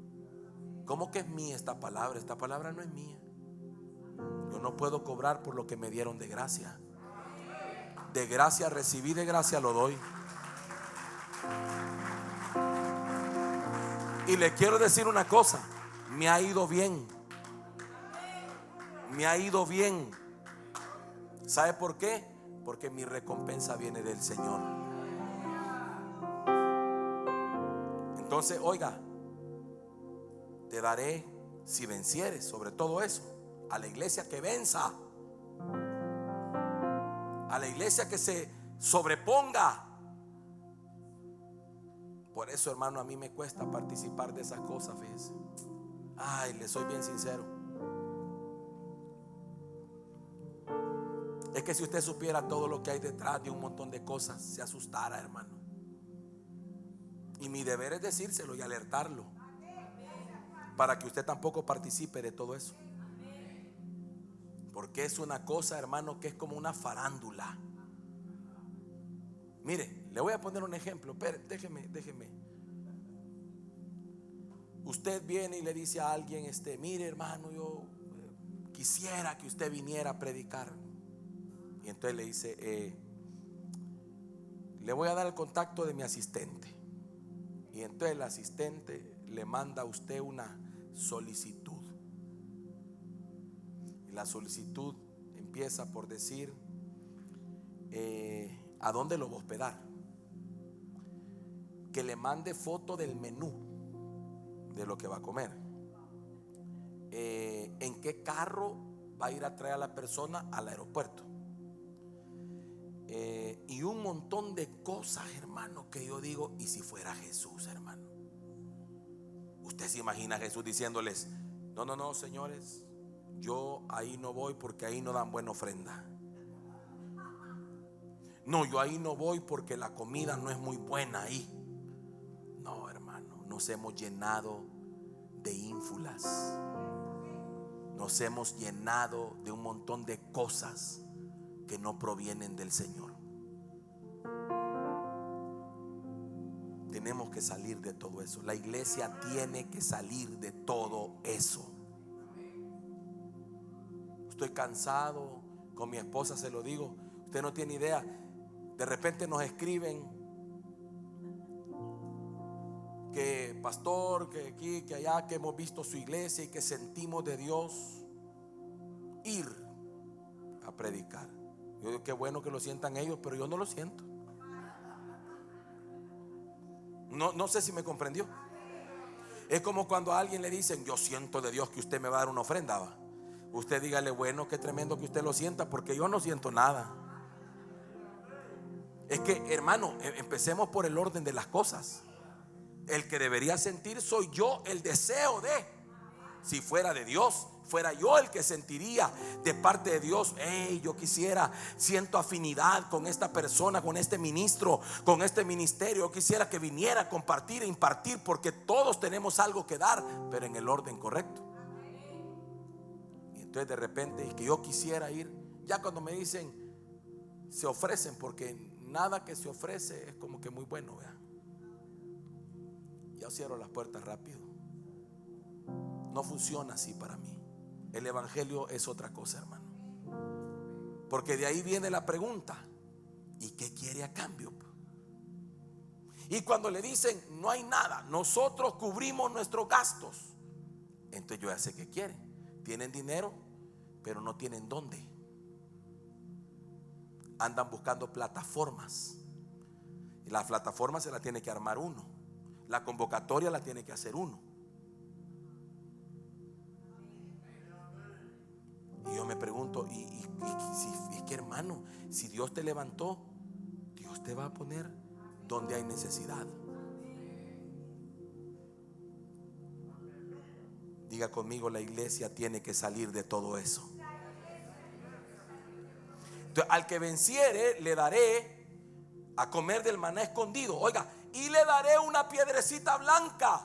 ¿Cómo que es mía esta palabra? Esta palabra no es mía. Yo no puedo cobrar por lo que me dieron de gracia. De gracia recibí, de gracia lo doy. Y le quiero decir una cosa: me ha ido bien. Me ha ido bien. ¿Sabe por qué? Porque mi recompensa viene del Señor. Entonces, oiga, te daré, si vencieres, sobre todo eso, a la iglesia que venza, a la iglesia que se sobreponga. Por eso, hermano, a mí me cuesta participar de esas cosas, fíjese. Le soy bien sincero. Es que si usted supiera todo lo que hay detrás de un montón de cosas, se asustara, hermano. Y mi deber es decírselo y alertarlo, para que usted tampoco participe de todo eso. Porque es una cosa, hermano, que es como una farándula. Mire, le voy a poner un ejemplo. Pero déjeme. Usted viene y le dice a alguien: mire, hermano, yo quisiera que usted viniera a predicar. Y entonces le dice: le voy a dar el contacto de mi asistente. Y entonces el asistente le manda a usted una solicitud. Y la solicitud empieza por decir: ¿a dónde lo va a hospedar? Que le mande foto del menú de lo que va a comer. ¿En qué carro va a ir a traer a la persona al aeropuerto. Y un montón de cosas, hermano, que yo digo, ¿y si fuera Jesús, hermano? Usted se imagina a Jesús diciéndoles: no, no, no, señores, yo ahí no voy porque ahí no dan buena ofrenda. No, yo ahí no voy porque la comida no es muy buena ahí. No, hermano, nos hemos llenado de ínfulas. Nos hemos llenado de un montón de cosas que no provienen del Señor. Tenemos que salir de todo eso. La iglesia tiene que salir de todo eso. Estoy cansado, con mi esposa se lo digo, usted no tiene idea. De repente nos escriben que pastor, que aquí, que allá, que hemos visto su iglesia y que sentimos de Dios ir a predicar. Yo digo, qué bueno que lo sientan ellos, pero yo no lo siento. No sé si me comprendió. Es como cuando a alguien le dicen: yo siento de Dios que usted me va a dar una ofrenda, ¿va? Usted dígale: bueno, qué tremendo que usted lo sienta, porque yo no siento nada. Es que, hermano, empecemos por el orden de las cosas. El que debería sentir soy yo el deseo de. Si fuera de Dios, fuera yo el que sentiría de parte de Dios: hey, yo quisiera, siento afinidad con esta persona, con este ministro, con este ministerio. Yo quisiera que viniera a compartir e impartir, porque todos tenemos algo que dar, pero en el orden correcto. Y entonces de repente, y que yo quisiera ir, ya cuando me dicen, se ofrecen, porque nada que se ofrece es como que muy bueno, vean. Ya cierro las puertas rápido. No funciona así para mí. El evangelio es otra cosa, hermano. Porque de ahí viene la pregunta: ¿y qué quiere a cambio? Y cuando le dicen: no hay nada, nosotros cubrimos nuestros gastos, entonces yo ya sé qué quieren. Tienen dinero, pero no tienen dónde. Andan buscando plataformas, y la plataforma se la tiene que armar uno. La convocatoria la tiene que hacer uno. Y yo me pregunto, es que, hermano, si Dios te levantó, Dios te va a poner donde hay necesidad. Diga conmigo: la iglesia tiene que salir de todo eso. Entonces, al que venciere le daré a comer del maná escondido. Oiga, y le daré una piedrecita blanca,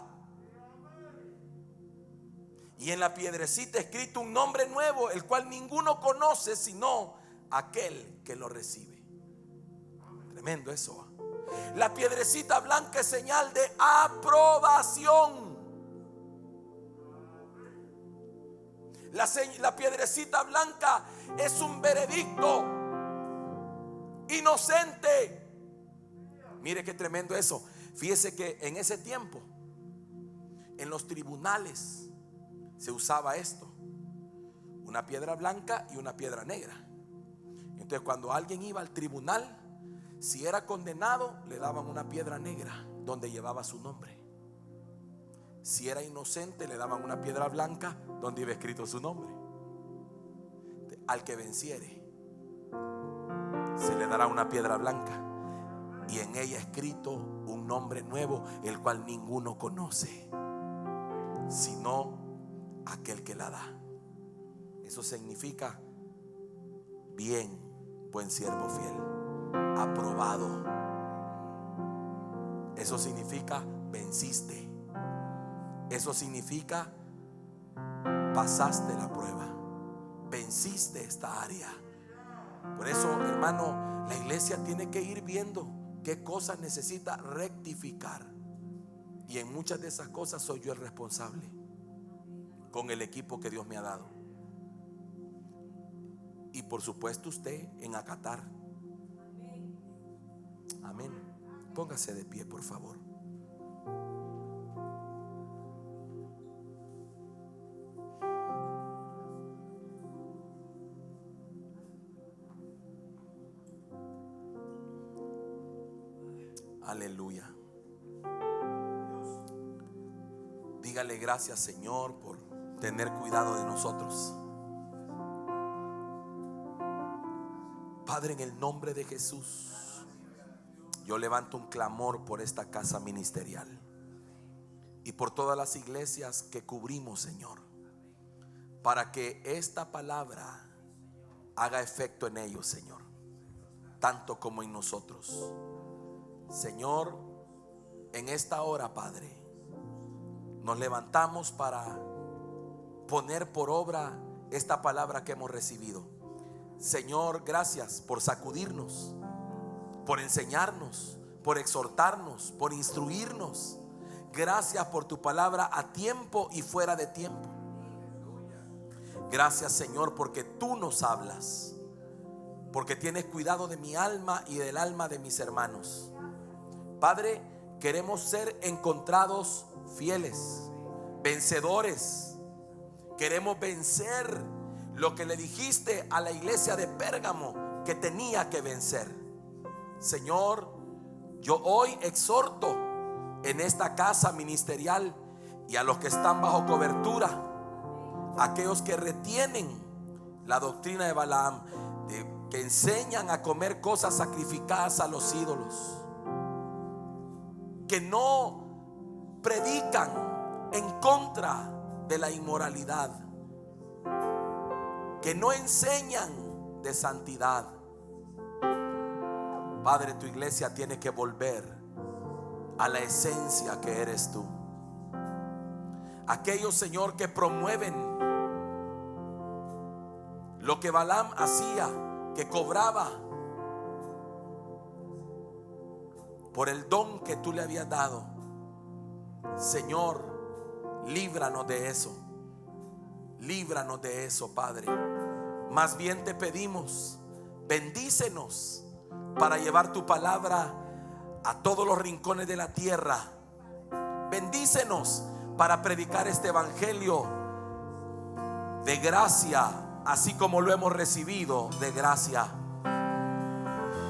y en la piedrecita escrito un nombre nuevo, el cual ninguno conoce sino aquel que lo recibe. Tremendo eso. La piedrecita blanca es señal de aprobación. La piedrecita blanca es un veredicto inocente. Mire qué tremendo eso. Fíjese que en ese tiempo, en los tribunales, se usaba esto: una piedra blanca y una piedra negra. Entonces, cuando alguien iba al tribunal, si era condenado, le daban una piedra negra donde llevaba su nombre. Si era inocente, le daban una piedra blanca donde iba escrito su nombre. Al que venciere, se le dará una piedra blanca, y en ella escrito un nombre nuevo, el cual ninguno conoce sino aquel que la da. Eso significa: bien, buen siervo fiel, aprobado. Eso significa: venciste. Eso significa: pasaste la prueba, venciste esta área. Por eso, hermano, la iglesia tiene que ir viendo qué cosas necesita rectificar, y en muchas de esas cosas soy yo el responsable, con el equipo que Dios me ha dado. Y por supuesto usted en acatar. Amén. Póngase de pie, por favor. Aleluya. Dígale: gracias, Señor, por tener cuidado de nosotros. Padre, en el nombre de Jesús, yo levanto un clamor por esta casa ministerial y por todas las iglesias que cubrimos, Señor, para que esta palabra haga efecto en ellos, Señor, tanto como en nosotros. Señor, en esta hora, Padre, nos levantamos para poner por obra esta palabra que hemos recibido. Señor, gracias por sacudirnos, por enseñarnos, por exhortarnos, por instruirnos. Gracias por tu palabra a tiempo y fuera de tiempo. Gracias, Señor, porque tú nos hablas, porque tienes cuidado de mi alma y del alma de mis hermanos. Padre, queremos ser encontrados fieles, vencedores. Queremos vencer lo que le dijiste a la iglesia de Pérgamo que tenía que vencer. Señor, yo hoy exhorto en esta casa ministerial y a los que están bajo cobertura, aquellos que retienen la doctrina de Balaam, que enseñan a comer cosas sacrificadas a los ídolos, que no predican en contra de la inmoralidad, que no enseñan de santidad. Padre, tu iglesia tiene que volver a la esencia que eres tú. Aquellos, Señor, que promueven lo que Balaam hacía, que cobraba por el don que tú le habías dado. Señor, líbranos de eso. Líbranos de eso, Padre. Más bien te pedimos, bendícenos para llevar tu palabra a todos los rincones de la tierra. Bendícenos para predicar este evangelio de gracia, así como lo hemos recibido de gracia.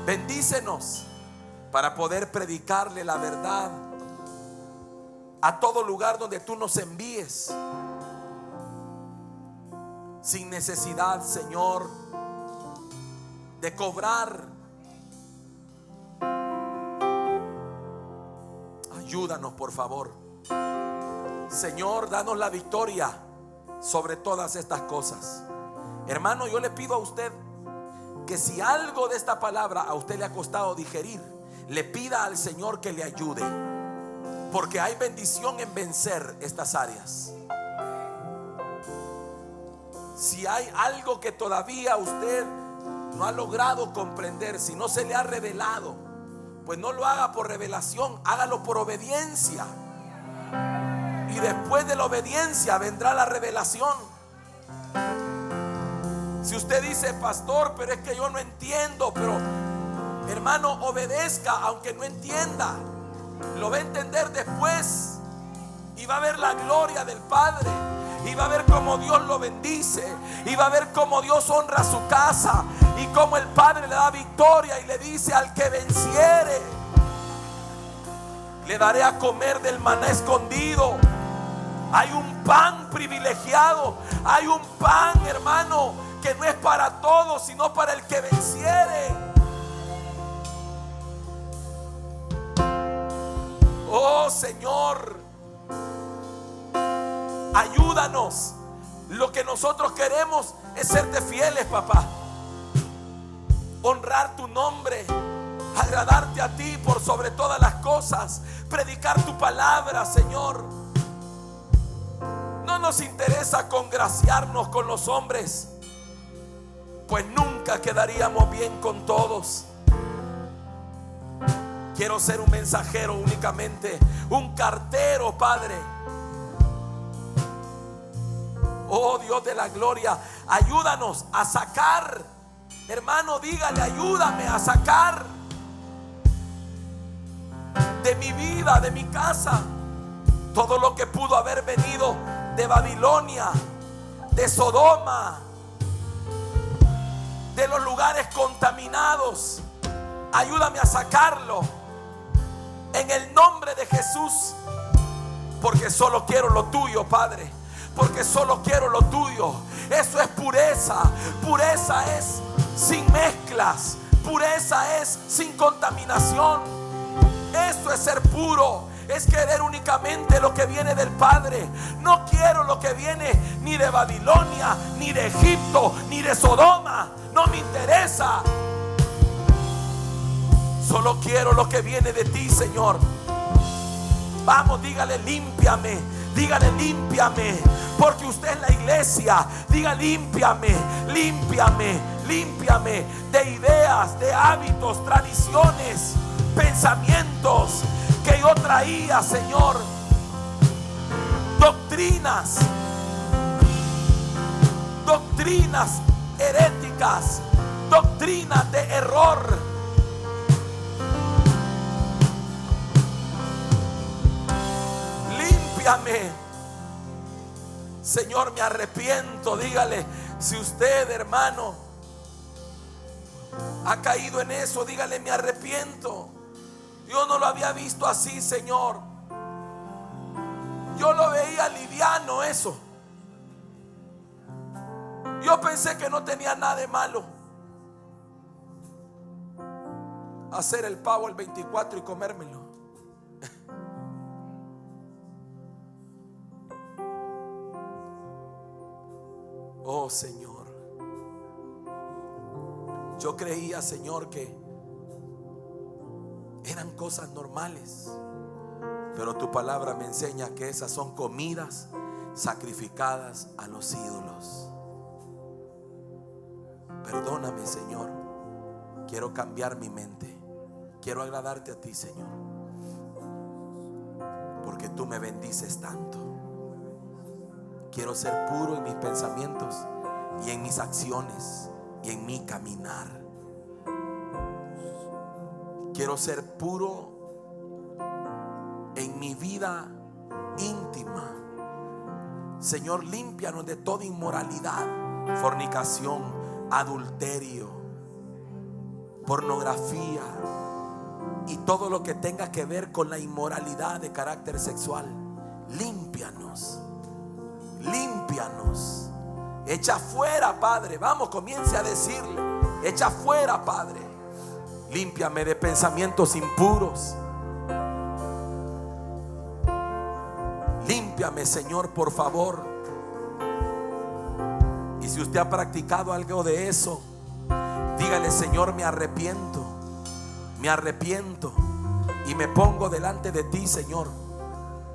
Bendícenos para poder predicarle la verdad a todo lugar donde tú nos envíes, sin necesidad, Señor, de cobrar. Ayúdanos, por favor. Señor, danos la victoria sobre todas estas cosas. Hermano, yo le pido a usted que si algo de esta palabra a usted le ha costado digerir, le pida al Señor que le ayude, porque hay bendición en vencer estas áreas. Si hay algo que todavía usted no ha logrado comprender, si no se le ha revelado, pues no lo haga por revelación, hágalo por obediencia. Y después de la obediencia vendrá la revelación. Si usted dice, pastor, pero es que yo no entiendo, pero hermano, obedezca aunque no entienda. Lo va a entender después y va a ver la gloria del Padre, y va a ver cómo Dios lo bendice, y va a ver cómo Dios honra su casa, y cómo el Padre le da victoria y le dice: al que venciere, le daré a comer del maná escondido. Hay un pan privilegiado, hay un pan, hermano, que no es para todos, sino para el que venciere. Oh Señor, ayúdanos. Lo que nosotros queremos es serte fieles, papá. Honrar tu nombre, agradarte a ti por sobre todas las cosas, predicar tu palabra, Señor. No nos interesa congraciarnos con los hombres, pues nunca quedaríamos bien con todos. Quiero ser un mensajero únicamente, un cartero, Padre. Oh Dios de la gloria, ayúdanos a sacar, hermano, dígale: ayúdame a sacar de mi vida, de mi casa, todo lo que pudo haber venido de Babilonia, de Sodoma, de los lugares contaminados. Ayúdame a sacarlo en el nombre de Jesús, porque solo quiero lo tuyo, Padre, porque solo quiero lo tuyo. Eso es pureza. Pureza es sin mezclas. Pureza es sin contaminación. Esto es ser puro. Es querer únicamente lo que viene del Padre. No quiero lo que viene ni de Babilonia, ni de Egipto, ni de Sodoma. No me interesa. Solo quiero lo que viene de ti, Señor. Vamos, dígale: límpiame. Dígale: límpiame. Porque usted es la iglesia. Diga: límpiame, límpiame, límpiame de ideas, de hábitos, tradiciones, pensamientos que yo traía, Señor. Doctrinas heréticas, doctrinas de error. Límpiame, Señor, me arrepiento. Dígale, si usted, hermano, ha caído en eso, dígale: me arrepiento. Yo no lo había visto así, Señor. Yo lo veía liviano eso. Yo pensé que no tenía nada de malo hacer el pavo el 24 y comérmelo. Oh, Señor, yo creía, Señor, que eran cosas normales, pero tu palabra me enseña que esas son comidas sacrificadas a los ídolos. Perdóname, Señor. Quiero cambiar mi mente. Quiero agradarte a ti, Señor, porque tú me bendices tanto. Quiero ser puro en mis pensamientos y en mis acciones y en mi caminar. Quiero ser puro en mi vida íntima. Señor, límpianos de toda inmoralidad, fornicación, adulterio, pornografía y todo lo que tenga que ver con la inmoralidad de carácter sexual. Límpianos, límpianos. Echa fuera, Padre. Vamos, comience a decirle: echa fuera, Padre. Límpiame de pensamientos impuros. Límpiame, Señor, por favor. Y si usted ha practicado algo de eso, dígale: Señor, me arrepiento. Me arrepiento y me pongo delante de ti, Señor,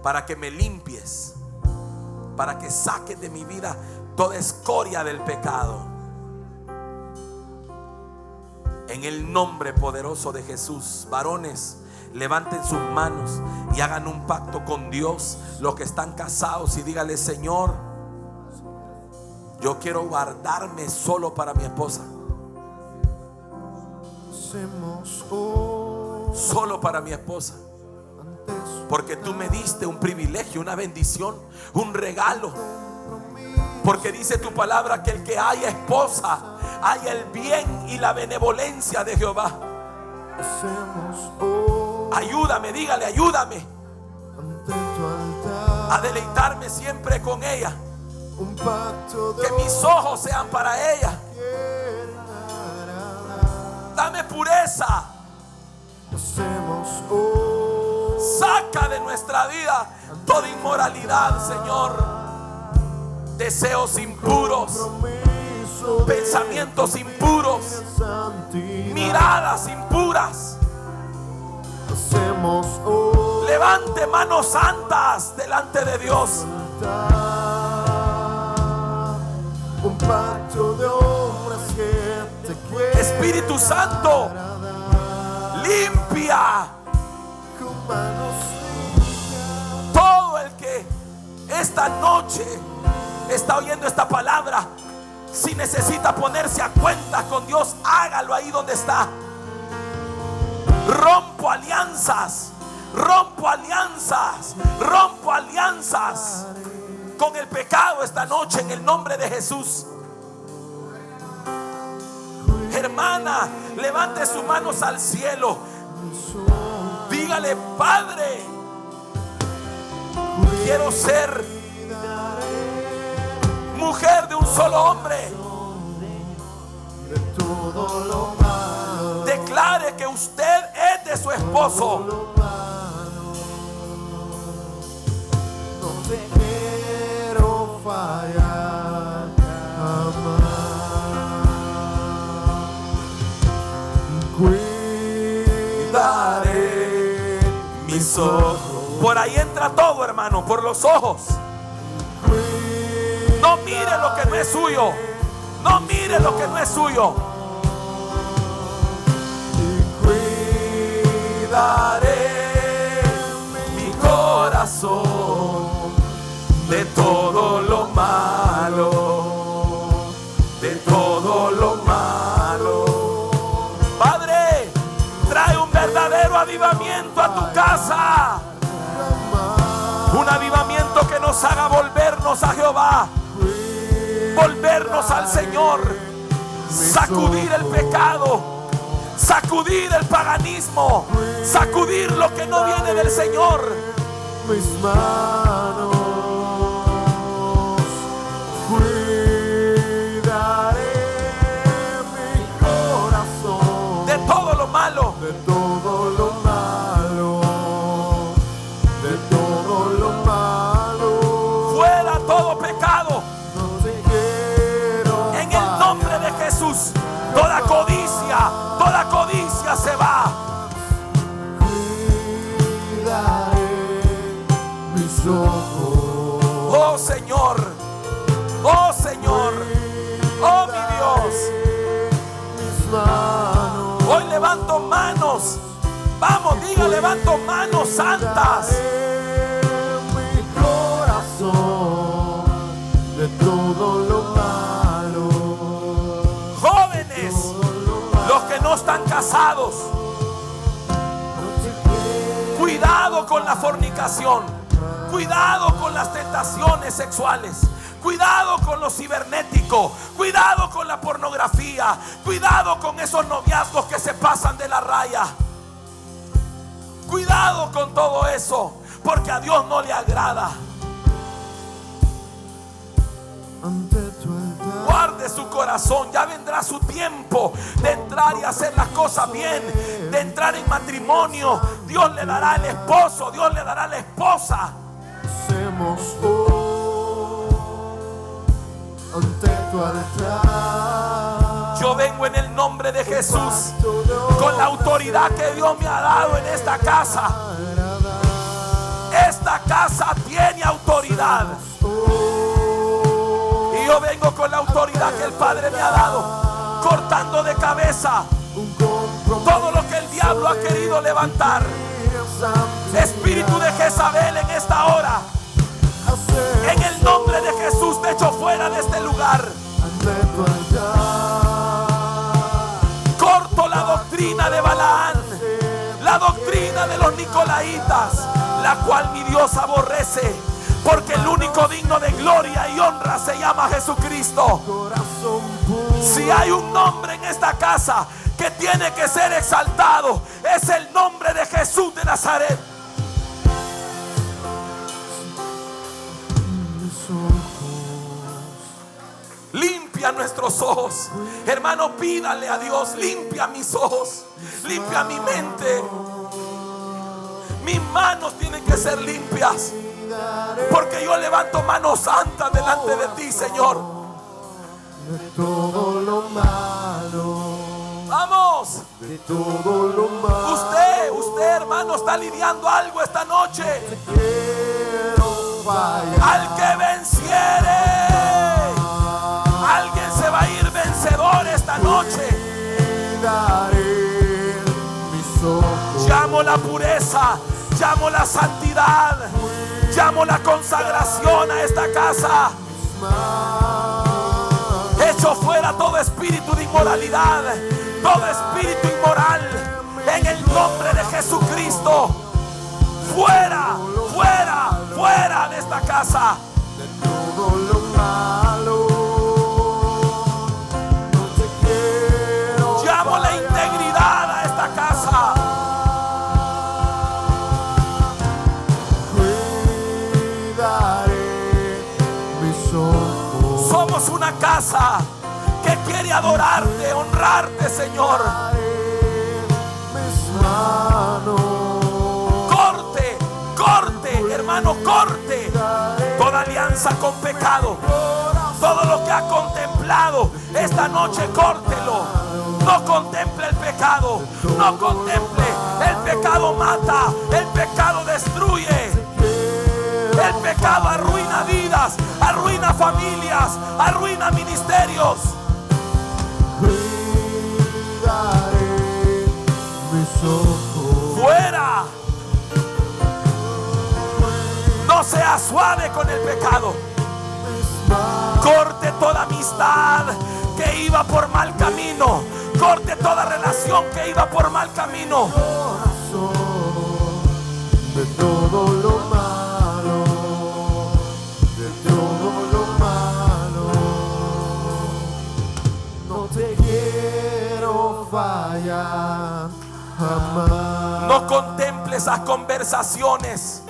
para que me limpies, para que saques de mi vida toda escoria del pecado. En el nombre poderoso de Jesús, varones, levanten sus manos y hagan un pacto con Dios. Los que están casados, y dígale: Señor, yo quiero guardarme solo para mi esposa, solo para mi esposa, porque tú me diste un privilegio, una bendición, un regalo. Porque dice tu palabra que el que haya esposa, haya el bien y la benevolencia de Jehová. Ayúdame, dígale: ayúdame a deleitarme siempre con ella, que mis ojos sean para ella. Dame pureza. Saca de nuestra vida toda inmoralidad, Señor. Deseos impuros, pensamientos impuros, miradas impuras. Levante manos santas delante de Dios. Espíritu Santo, limpia todo el que esta noche está oyendo esta palabra. Si necesita ponerse a cuenta con Dios, hágalo ahí donde está. Rompo alianzas, rompo alianzas, rompo alianzas con el pecado esta noche en el nombre de Jesús. Hermana, levante sus manos al cielo. Dígale: Padre, quiero ser mujer de un solo hombre. de su esposo. No te quiero fallar jamás. Cuidaré mis ojos. Por ahí entra todo, hermano, por los ojos. No mire lo que no es suyo. No mire lo que no es suyo. Cuidaré mi corazón de todo lo malo, de todo lo malo. Padre, trae un verdadero avivamiento a tu casa. Un avivamiento que nos haga volvernos a Jehová, volvernos al Señor, sacudir el pecado, sacudir el paganismo, sacudir lo que no viene del Señor. Mis manos, cuidaré mi corazón de todo lo malo, de todo lo malo, de todo lo malo. fuera todo pecado. No te quiero En el nombre de Jesús, toda codicia se va. Cuidaré mis ojos. Oh Señor, oh Señor, oh mi Dios. Mis manos. Hoy levanto manos. Vamos, diga, levanto manos santas. Mi corazón de todo lo malo. Jóvenes, los que no están casados, cuidado con la fornicación, cuidado con las tentaciones sexuales, cuidado con lo cibernético, cuidado con la pornografía, cuidado con esos noviazgos que se pasan de la raya. Cuidado con todo eso, porque a Dios no le agrada. Ante tu altar. Guarde su corazón, ya vendrá su tiempo de entrar y hacer las cosas bien, de entrar en matrimonio. Dios le dará el esposo, Dios le dará la esposa. Hacemos hoy ante tu altar. Yo vengo en el nombre de Jesús, con la autoridad que Dios me ha dado en esta casa. Esta casa tiene autoridad. Y yo vengo con la autoridad que el Padre me ha dado, cortando de cabeza todo lo que el diablo ha querido levantar. Espíritu de Jezabel, en esta hora, en el nombre de Jesús, te echo fuera de este lugar. Corto la doctrina de Balaán, la doctrina de los nicolaitas, la cual mi Dios aborrece, porque el único digno de gloria y honra se llama Jesucristo. Si hay un nombre en esta casa que tiene que ser exaltado, es el nombre de Jesús de Nazaret. Limpia nuestros ojos, hermano, pídale a Dios: limpia mis ojos, limpia mi mente. Mis manos tienen que ser limpias, porque yo levanto manos santas delante de ti, Señor. De todo lo malo, Vamos. de todo lo malo. Usted, hermano, está lidiando algo esta noche. Quiero fallar. Al que venciere, alguien se va a ir vencedor esta noche. Cuidaré mis ojos. Llamo la pureza, llamo la santidad, llamo la consagración a esta casa. Echo fuera todo espíritu de inmoralidad, todo espíritu inmoral, en el nombre de Jesucristo. Fuera, fuera, fuera de esta casa. De todo lo malo, no te quiero. Llamo la integridad a esta casa. Cuidaré mis ojos. Somos una casa que quiere adorarte, honrarte, Señor. Mis mano. Corte, corte, hermano, corte toda alianza con pecado. Todo lo que ha contemplado esta noche, córtelo. No contemple el pecado. No contemple. El pecado mata. El pecado destruye. El pecado arruina vidas, arruina familias, arruina ministerios. Cuidaré mis ojos. Fuera. No sea suave con el pecado. Corte toda amistad que iba por mal camino. Corte toda relación que iba por mal camino. De todo lo malo, de todo lo malo, no te quiero fallar jamás. No contemple esas conversaciones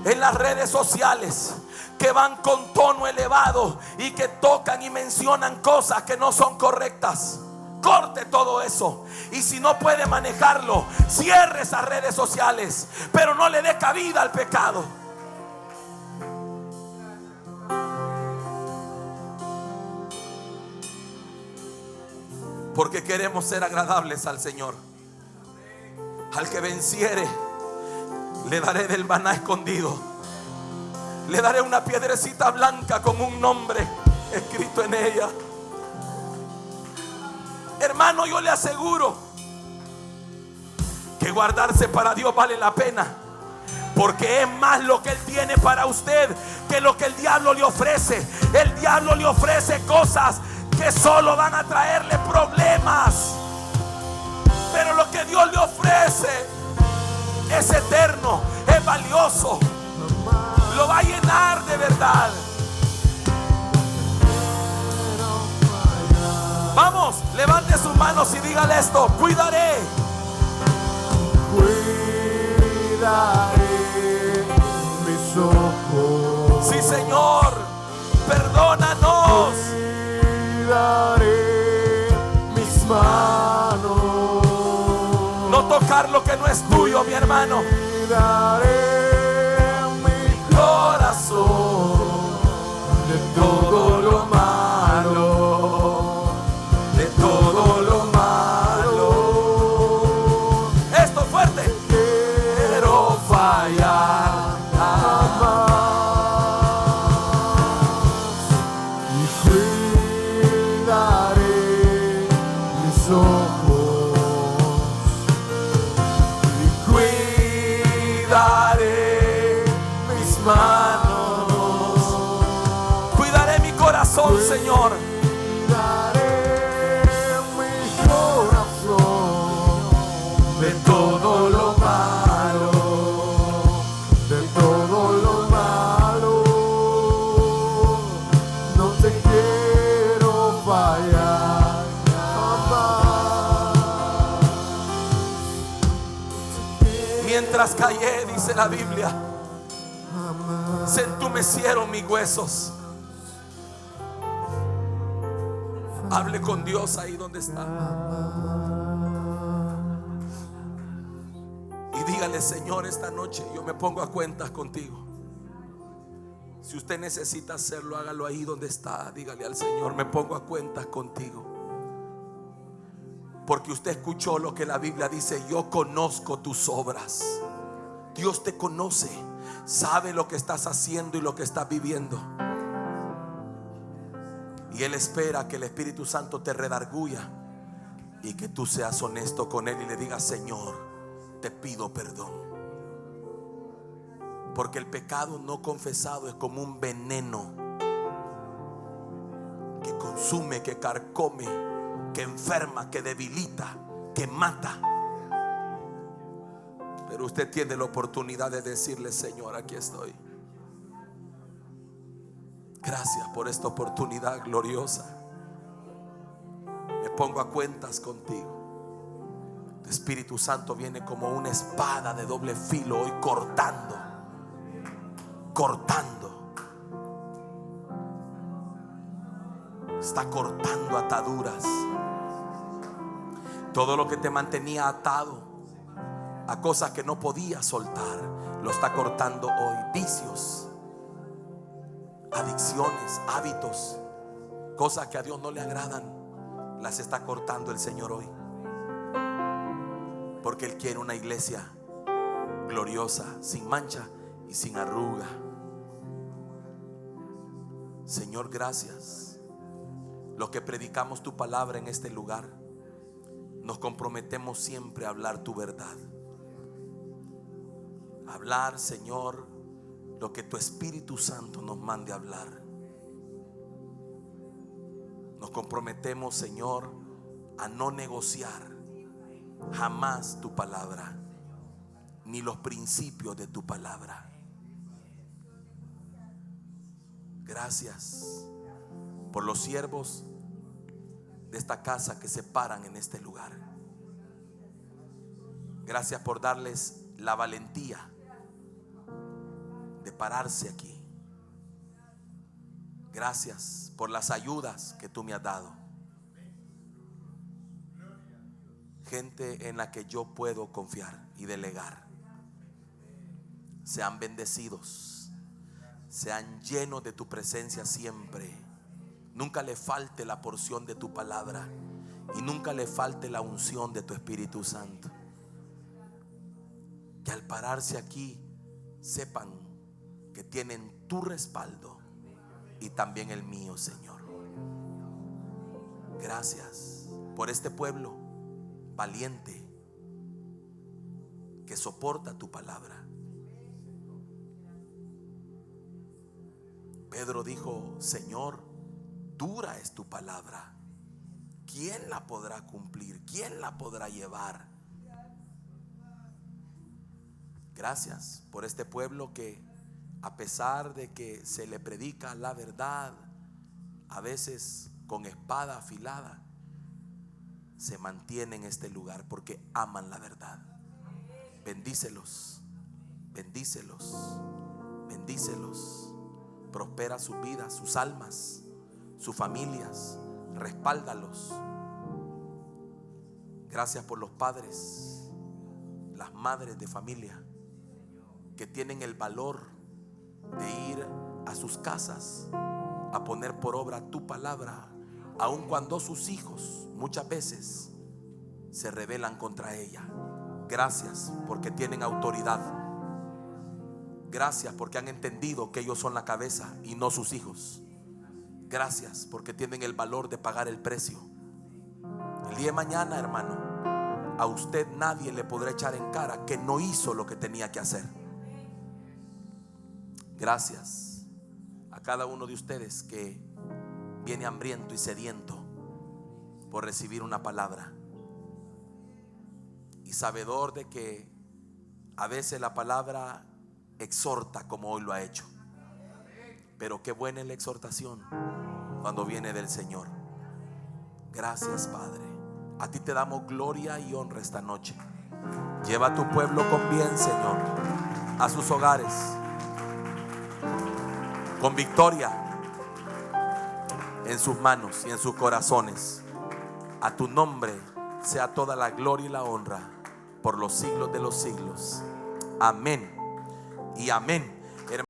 en las redes sociales que van con tono elevado y que tocan y mencionan cosas que no son correctas. Corte todo eso. Y si no puede manejarlo, cierre esas redes sociales, pero no le dé cabida al pecado. Porque queremos ser agradables al Señor. Al que venciere, le daré del maná escondido. Le daré una piedrecita blanca con un nombre escrito en ella. Hermano, yo le aseguro que guardarse para Dios vale la pena, porque es más lo que Él tiene para usted que lo que el diablo le ofrece. El diablo le ofrece cosas que solo van a traerle problemas, pero lo que Dios le ofrece es eterno, es valioso, lo va a llenar de verdad. Vamos, levante sus manos y dígale esto: cuidaré. Cuidaré mis ojos. Sí, Señor, perdónanos. Cuidaré mis manos. No tocar lo que no es tuyo, mi hermano. Cuidaré mi corazón de todo lo malo, de todo lo malo. Esto fuerte. Quiero fallar jamás. Y cuidaré mis ojos. Y cuidaré mis manos. Cuidaré mi corazón, Señor. Cuidaré mi corazón de todo lo malo, de todo lo malo. No te quiero fallar jamás. Mientras callé, dice la Biblia, se entumecieron mis huesos. Hable con Dios ahí donde está y dígale: Señor, esta noche yo me pongo a cuentas contigo. Si usted necesita hacerlo, hágalo ahí donde está. Dígale al Señor: me pongo a cuentas contigo. Porque usted escuchó lo que la Biblia dice: yo conozco tus obras. Dios te conoce, sabe lo que estás haciendo y lo que estás viviendo. Y Él espera que el Espíritu Santo te redarguya y que tú seas honesto con Él y le digas: Señor, te pido perdón. Porque el pecado no confesado es como un veneno que consume, que carcome, que enferma, que debilita, que mata. Pero usted tiene la oportunidad de decirle: Señor, aquí estoy. Gracias por esta oportunidad gloriosa. Me pongo a cuentas contigo. El Espíritu Santo viene como una espada de doble filo hoy, cortando. Está cortando ataduras. Todo lo que te mantenía atado, a cosas que no podía soltar. Lo está cortando hoy. Vicios, adicciones, hábitos, cosas que a Dios no le agradan, las está cortando el Señor hoy. Porque Él quiere una iglesia gloriosa, sin mancha y sin arruga. Señor, gracias. Los que predicamos tu palabra en este lugar, nos comprometemos siempre a hablar tu verdad. Hablar, Señor, lo que tu Espíritu Santo nos mande a hablar. Nos comprometemos, Señor, a no negociar jamás tu palabra, ni los principios de tu palabra. Gracias por los siervos de esta casa que se paran en este lugar. Gracias por darles la valentía de pararse aquí. Gracias por las ayudas que tú me has dado. Gente en la que yo puedo confiar y delegar. Sean bendecidos, sean llenos de tu presencia siempre. Nunca le falte la porción de tu palabra y nunca le falte la unción de tu Espíritu Santo. Que al pararse aquí sepan que tienen tu respaldo y también el mío, Señor. Gracias por este pueblo valiente que soporta tu palabra. Pedro dijo: Señor, dura es tu palabra. ¿Quién la podrá cumplir? ¿Quién la podrá llevar? Gracias por este pueblo que, a pesar de que se le predica la verdad, a veces con espada afilada, se mantiene en este lugar porque aman la verdad. Bendícelos, bendícelos, bendícelos. Prospera sus vidas, sus almas, sus familias. Respáldalos. Gracias por los padres, las madres de familia que tienen el valor de ir a sus casas a poner por obra tu palabra, aun cuando sus hijos muchas veces se rebelan contra ella. Gracias porque tienen autoridad. Gracias porque han entendido que ellos son la cabeza y no sus hijos. Gracias porque tienen el valor de pagar el precio. El día de mañana, hermano, a usted nadie le podrá echar en cara que no hizo lo que tenía que hacer. Gracias a cada uno de ustedes que viene hambriento y sediento por recibir una palabra y sabedor de que a veces la palabra exhorta como hoy lo ha hecho, pero qué buena es la exhortación cuando viene del Señor. Gracias, Padre. A ti te damos gloria y honra esta noche. Lleva a tu pueblo con bien, Señor, a sus hogares, con victoria en sus manos y en sus corazones. A tu nombre sea toda la gloria y la honra por los siglos de los siglos. Amén y amén.